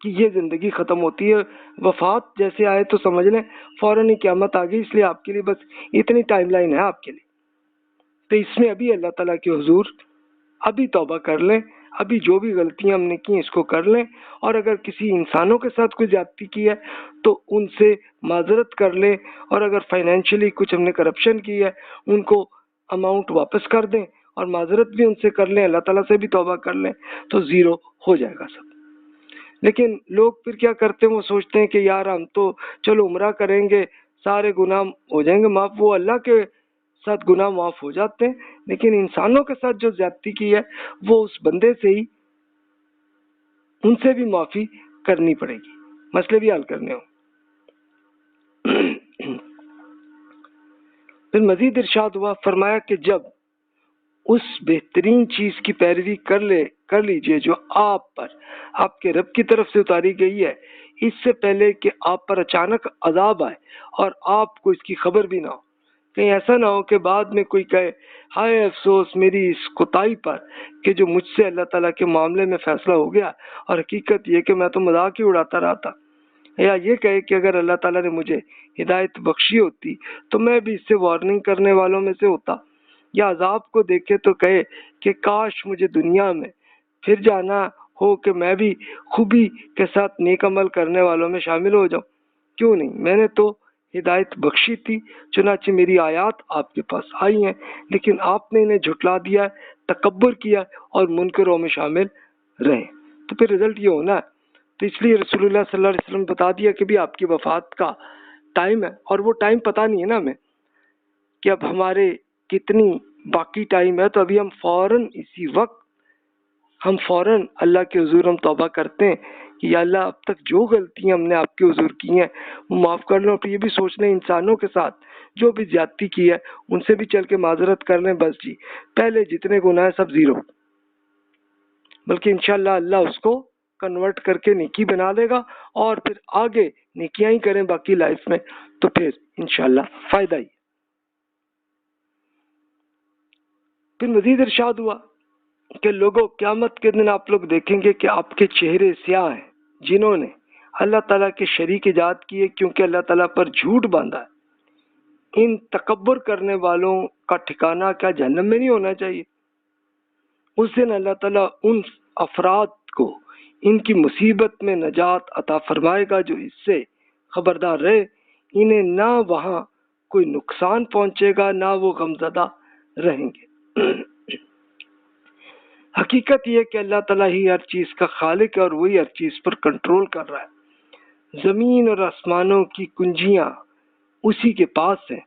کہ یہ زندگی ختم ہوتی ہے، وفات جیسے آئے تو سمجھ لیں فوراً ہی قیامت آ گئی، اس لیے آپ کے لیے بس اتنی ٹائم لائن ہے آپ کے لیے۔ تو اس میں ابھی اللہ تعالیٰ کے حضور ابھی توبہ کر لیں، ابھی جو بھی غلطیاں ہم نے کی اس کو کر لیں، اور اگر کسی انسانوں کے ساتھ کوئی زیادتی کی ہے تو ان سے معذرت کر لیں، اور اگر فائنینشلی کچھ ہم نے کرپشن کی ہے ان کو اماؤنٹ واپس کر دیں اور معذرت بھی ان سے کر لیں، اللہ تعالیٰ سے بھی توبہ کر لیں، تو زیرو ہو جائے گا سب۔ لیکن لوگ پھر کیا کرتے ہیں، وہ سوچتے ہیں کہ یار ہم تو چلو عمرہ کریں گے سارے گناہ ہو جائیں گے معاف، وہ اللہ کے ساتھ گناہ معاف ہو جاتے ہیں، لیکن انسانوں کے ساتھ جو زیادتی کی ہے وہ اس بندے سے ہی، ان سے بھی معافی کرنی پڑے گی، مسئلے بھی حل کرنے ہوں۔ پھر مزید ارشاد ہوا، فرمایا کہ جب اس بہترین چیز کی پیروی کر لیجئے جو آپ پر آپ کے رب کی طرف سے اتاری گئی ہے، اس سے پہلے کہ آپ پر اچانک عذاب آئے اور آپ کو اس کی خبر بھی نہ ہو۔ کہیں ایسا نہ ہو کہ بعد میں کوئی کہے ہائے افسوس میری اس کوتاہی پر کہ جو مجھ سے اللہ تعالیٰ کے معاملے میں فیصلہ ہو گیا، اور حقیقت یہ کہ میں تو مذاق ہی اڑاتا رہا تھا۔ یا یہ کہے کہ اگر اللہ تعالیٰ نے مجھے ہدایت بخشی ہوتی تو میں بھی اس سے وارننگ کرنے والوں میں سے ہوتا۔ یا عذاب کو دیکھے تو کہے کہ کاش مجھے دنیا میں پھر جانا ہو کہ میں بھی خوبی کے ساتھ نیک عمل کرنے والوں میں شامل ہو جاؤں۔ کیوں نہیں، میں نے تو ہدایت بخشی تھی، چنانچہ میری آیات آپ کے پاس آئی ہیں، لیکن آپ نے انہیں جھٹلا دیا، تکبر کیا اور منکروں میں شامل رہے، تو پھر رزلٹ یہ ہونا ہے۔ تو اس لیے رسول اللہ صلی اللہ علیہ وسلم بتا دیا کہ بھی آپ کی وفات کا ٹائم ہے، اور وہ ٹائم پتہ نہیں ہے نا ہمیں کہ اب ہمارے کتنی باقی ٹائم ہے، تو ابھی ہم فوراً اسی وقت ہم فوراً اللہ کے حضور ہم توبہ کرتے ہیں کہ یا اللہ اب تک جو غلطیاں ہم نے آپ کے حضور کی ہیں وہ معاف کر لیں، اور یہ بھی سوچ لیں انسانوں کے ساتھ جو بھی زیادتی کی ہے ان سے بھی چل کے معذرت کر لیں، بس جی پہلے جتنے گناہ ہیں سب زیرو، بلکہ انشاءاللہ اللہ اس کو کنورٹ کر کے نیکی بنا دے گا، اور پھر آگے نیکیاں ہی کریں باقی لائف میں، تو پھر انشاءاللہ فائدہ ہی۔ پھر مزید ارشاد ہوا کہ لوگوں قیامت کے دن آپ لوگ دیکھیں گے کہ آپ کے چہرے سیاہ ہیں جنہوں نے اللہ تعالیٰ کے شریک ایجاد کیے، کیونکہ اللہ تعالیٰ پر جھوٹ باندھا ہے۔ ان تکبر کرنے والوں کا ٹھکانہ کیا جہنم میں نہیں ہونا چاہیے؟ اس دن اللہ تعالیٰ ان افراد کو ان کی مصیبت میں نجات عطا فرمائے گا جو اس سے خبردار رہے، انہیں نہ وہاں کوئی نقصان پہنچے گا نہ وہ غمزدہ رہیں گے۔ حقیقت یہ کہ اللہ تعالیٰ ہی ہر چیز کا خالق ہے، اور وہی ہر چیز پر کنٹرول کر رہا ہے۔ زمین اور آسمانوں کی کنجیاں اسی کے پاس ہیں،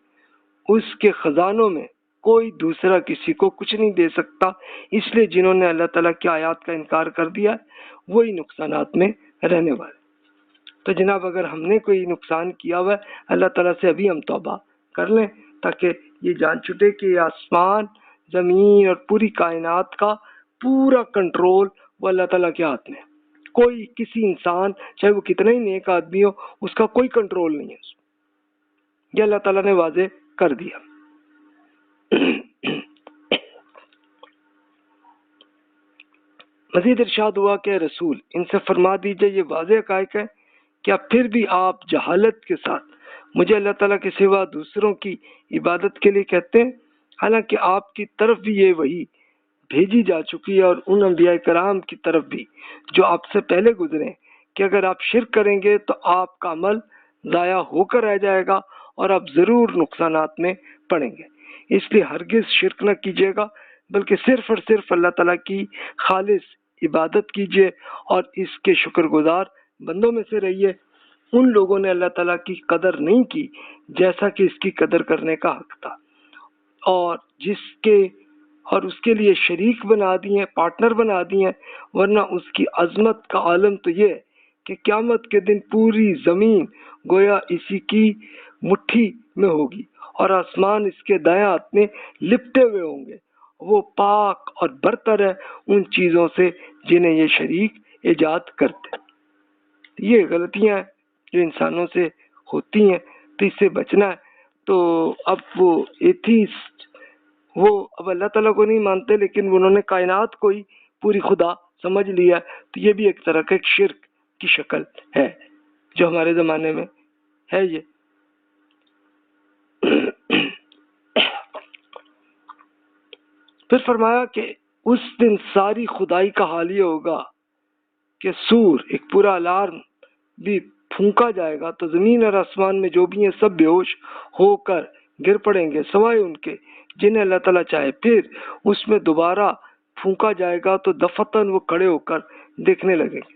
اس کے خزانوں میں کوئی دوسرا کسی کو کچھ نہیں دے سکتا، اس لیے جنہوں نے اللہ تعالیٰ کی آیات کا انکار کر دیا وہی نقصانات میں رہنے والے۔ تو جناب اگر ہم نے کوئی نقصان کیا ہوا ہے اللہ تعالیٰ سے ابھی ہم توبہ کر لیں، تاکہ یہ جان چھٹے کہ یہ آسمان زمین اور پوری کائنات کا پورا کنٹرول وہ اللہ تعالیٰ کے ہاتھ میں ہے۔ کوئی کسی انسان چاہے وہ کتنا ہی نیک آدمی ہو اس کا کوئی کنٹرول نہیں ہے، یہ اللہ تعالیٰ نے واضح کر دیا۔ مزید ارشاد ہوا کہ رسول ان سے فرما دیجئے یہ واضح حقائق ہے، کیا پھر بھی آپ جہالت کے ساتھ مجھے اللہ تعالیٰ کے سوا دوسروں کی عبادت کے لیے کہتے ہیں، حالانکہ آپ کی طرف بھی یہ وحی بھیجی جا چکی ہے اور ان انبیاء کرام کی طرف بھی جو آپ سے پہلے گزرے کہ اگر آپ شرک کریں گے تو آپ کا عمل ضائع ہو کر رہ جائے گا اور آپ ضرور نقصانات میں پڑیں گے۔ اس لیے ہرگز شرک نہ کیجیے گا، بلکہ صرف اور صرف اللہ تعالیٰ کی خالص عبادت کیجیے اور اس کے شکر گزار بندوں میں سے رہیے۔ ان لوگوں نے اللہ تعالیٰ کی قدر نہیں کی جیسا کہ اس کی قدر کرنے کا حق تھا، اور اس کے لیے شریک بنا دیے، پارٹنر بنا دیے، ورنہ اس کی عظمت کا عالم تو یہ ہے کہ قیامت کے دن پوری زمین گویا اسی کی مٹھی میں ہوگی اور آسمان اس کے دائیں ہاتھ میں لپٹے ہوئے ہوں گے۔ وہ پاک اور برتر ہے ان چیزوں سے جنہیں یہ شریک ایجاد کرتے۔ یہ غلطیاں جو انسانوں سے ہوتی ہیں تو اس سے بچنا ہے۔ تو اب وہ ایتھیسٹ وہ اب اللہ تعالیٰ کو نہیں مانتے، لیکن انہوں نے کائنات کو ہی پوری خدا سمجھ لیا، تو یہ بھی ایک طرح کا ایک شرک کی شکل ہے جو ہمارے زمانے میں ہے یہ. پھر فرمایا کہ اس دن ساری خدائی کا حال یہ ہوگا کہ سور ایک پورا الارم بھی پھونکا جائے گا تو زمین اور آسمان میں جو بھی ہیں سب بے ہوش ہو کر گر پڑیں گے سوائے ان کے جنہیں اللہ تعالیٰ چاہے. پھر اس میں دوبارہ پھونکا جائے گا تو دفتن وہ کھڑے ہو کر دیکھنے لگیں گے.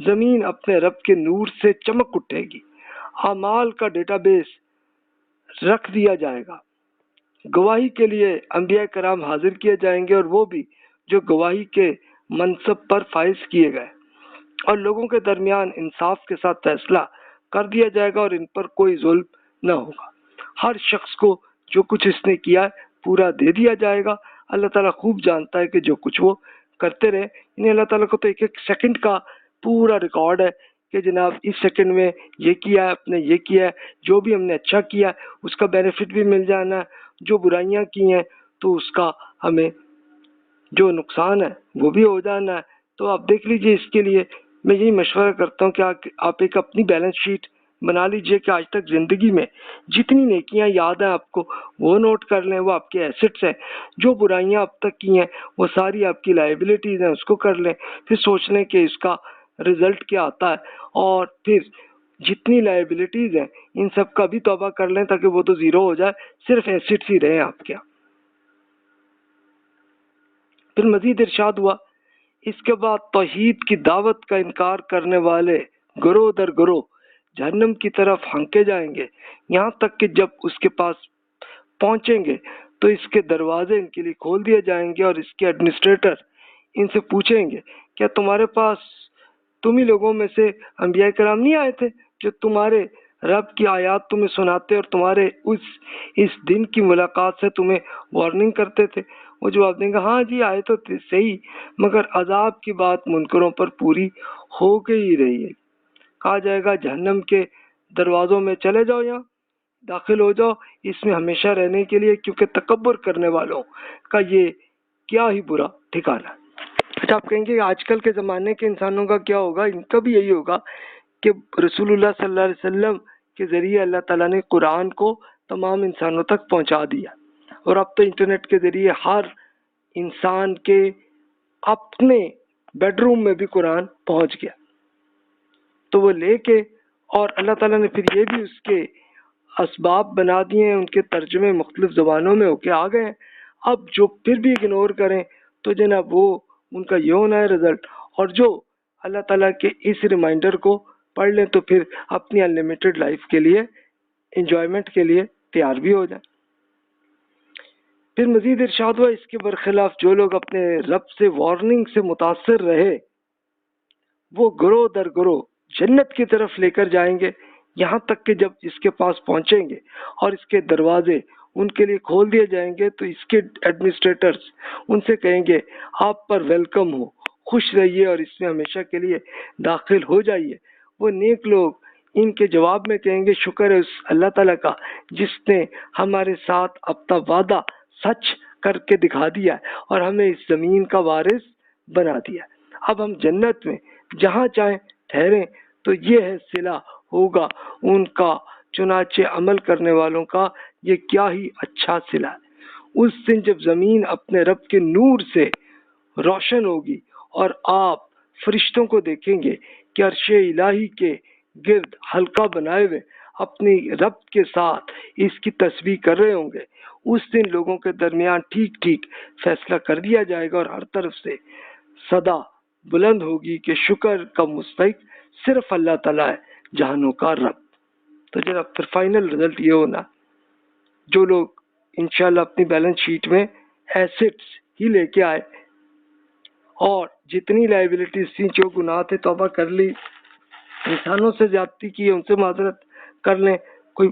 زمین اپنے رب کے نور سے چمک اٹھے گی. اعمال کا ڈیٹا بیس رکھ دیا جائے گا. گواہی کے لیے انبیاء کرام حاضر کیے جائیں گے اور وہ بھی جو گواہی کے منصب پر فائز کیے گئے اور لوگوں کے درمیان انصاف کے ساتھ فیصلہ کر دیا جائے گا اور ان پر کوئی ظلم نہ ہوگا. ہر شخص کو جو کچھ اس نے کیا ہے پورا دے دیا جائے گا. اللہ تعالیٰ خوب جانتا ہے کہ جو کچھ وہ کرتے رہے. انہیں اللہ تعالیٰ کو تو ایک ایک سیکنڈ کا پورا ریکارڈ ہے کہ جناب اس سیکنڈ میں یہ کیا ہے، اپنے یہ کیا ہے. جو بھی ہم نے اچھا کیا ہے اس کا بینیفٹ بھی مل جانا ہے، جو برائیاں کی ہیں تو اس کا ہمیں جو نقصان ہے وہ بھی ہو جانا ہے. تو آپ دیکھ لیجئے. اس کے لیے میں یہی مشورہ کرتا ہوں کہ آپ ایک اپنی بیلنس شیٹ بنا لیجئے کہ آج تک زندگی میں جتنی نیکیاں یاد ہیں آپ کو وہ نوٹ کر لیں، وہ آپ کے ایسٹس ہیں. جو برائیاں اب تک کی ہیں وہ ساری آپ کی لائبلٹیز ہیں، اس کو کر لیں. پھر سوچ لیں کہ اس کا رزلٹ کیا آتا ہے اور پھر جتنی لائبلٹیز ہیں ان سب کا بھی توبہ کر لیں تاکہ وہ تو زیرو ہو جائے، صرف ایسٹس ہی رہیں آپ کے. پھر مزید ارشاد ہوا اس کے بعد توحید کی دعوت کا انکار کرنے والے گروہ در گروہ جہنم کی طرف ہنکے جائیں گے، یہاں تک کہ جب اس کے پاس پہنچیں گے تو اس کے دروازے ان کے لیے کھول دیے جائیں گے اور اس کے ایڈمنسٹریٹر ان سے پوچھیں گے کیا تمہارے پاس تم ہی لوگوں میں سے انبیاء کرام نہیں آئے تھے جو تمہارے رب کی آیات تمہیں سناتے اور تمہارے اس دن کی ملاقات سے تمہیں وارننگ کرتے تھے؟ وہ جواب دیں گے ہاں جی آئے تو صحیح، مگر عذاب کی بات منکروں پر پوری ہو گئی رہی ہے. کہا جائے گا جہنم کے دروازوں میں چلے جاؤ، یہاں داخل ہو جاؤ اس میں ہمیشہ رہنے کے لیے، کیونکہ تکبر کرنے والوں کا یہ کیا ہی برا ٹھکانہ ہے. اچھا آپ کہیں گے آج کل کے زمانے کے انسانوں کا کیا ہوگا؟ ان کا بھی یہی ہوگا کہ رسول اللہ صلی اللہ علیہ وسلم کے ذریعے اللہ تعالیٰ نے قرآن کو تمام انسانوں تک پہنچا دیا اور اب تو انٹرنیٹ کے ذریعے ہر انسان کے اپنے بیڈ روم میں بھی قرآن پہنچ گیا. تو وہ لے کے اور اللہ تعالیٰ نے پھر یہ بھی اس کے اسباب بنا دیے ہیں، ان کے ترجمے مختلف زبانوں میں ہو کے آ گئے ہیں. اب جو پھر بھی اگنور کریں تو جناب وہ ان کا یہ ہونا ہے رزلٹ، اور جو اللہ تعالیٰ کے اس ریمائنڈر کو پڑھ لیں تو پھر اپنی انلیمیٹڈ لائف کے لیے انجوائمنٹ کے لیے تیار بھی ہو جائیں. پھر مزید ارشاد ہوا اس کے برخلاف جو لوگ اپنے رب سے وارننگ سے متاثر رہے وہ گروہ در گروہ جنت کی طرف لے کر جائیں گے، یہاں تک کہ جب اس کے پاس پہنچیں گے اور اس کے دروازے ان کے لیے کھول دیے جائیں گے تو اس کے ایڈمنسٹریٹرز ان سے کہیں گے آپ پر ویلکم ہو، خوش رہیے اور اس میں ہمیشہ کے لیے داخل ہو جائیے. وہ نیک لوگ ان کے جواب میں کہیں گے شکر ہے اس اللہ تعالیٰ کا جس نے ہمارے ساتھ اپنا وعدہ سچ کر کے دکھا دیا اور ہمیں اس زمین کا وارث بنا دیا. اب ہم جنت میں جہاں چاہیں ٹھہریں. تو یہ ہے صلہ ہوگا ان کا، چنانچہ عمل کرنے والوں کا یہ کیا ہی اچھا صلہ ہے. اس دن جب زمین اپنے رب کے نور سے روشن ہوگی اور آپ فرشتوں کو دیکھیں گے کہ عرش الہی کے گرد حلقہ بنائے ہوئے اپنی رب کے ساتھ اس کی تسبیح کر رہے ہوں گے. اس دن لوگوں کے درمیان ٹھیک ٹھیک فیصلہ کر دیا جائے گا اور ہر طرف سے صدا بلند ہوگی کہ شکر کا مستحق صرف اللہ تعالیٰ ہے جہانوں کا رب. تو جناب پھر فائنل رزلٹ یہ ہونا جو لوگ انشاءاللہ اپنی بیلنس شیٹ میں ایسٹس ہی لے کے آئے اور جتنی لائبلٹیز تھیں جو گناہ تھے توبہ کر لی، انسانوں سے زیادتی کی ان سے معذرت کر لیں، کوئی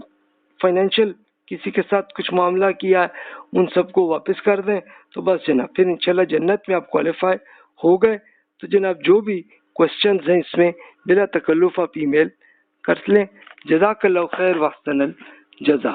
فائنینشیل کسی کے ساتھ کچھ معاملہ کیا ہے ان سب کو واپس کر دیں تو بس جناب پھر انشاءاللہ جنت میں آپ کوالیفائی ہو گئے. تو جناب جو بھی کوشچنز ہیں اس میں بلا تکلف آپ ای میل کر لیں. جزاک اللہ خیر واحسن الجزا.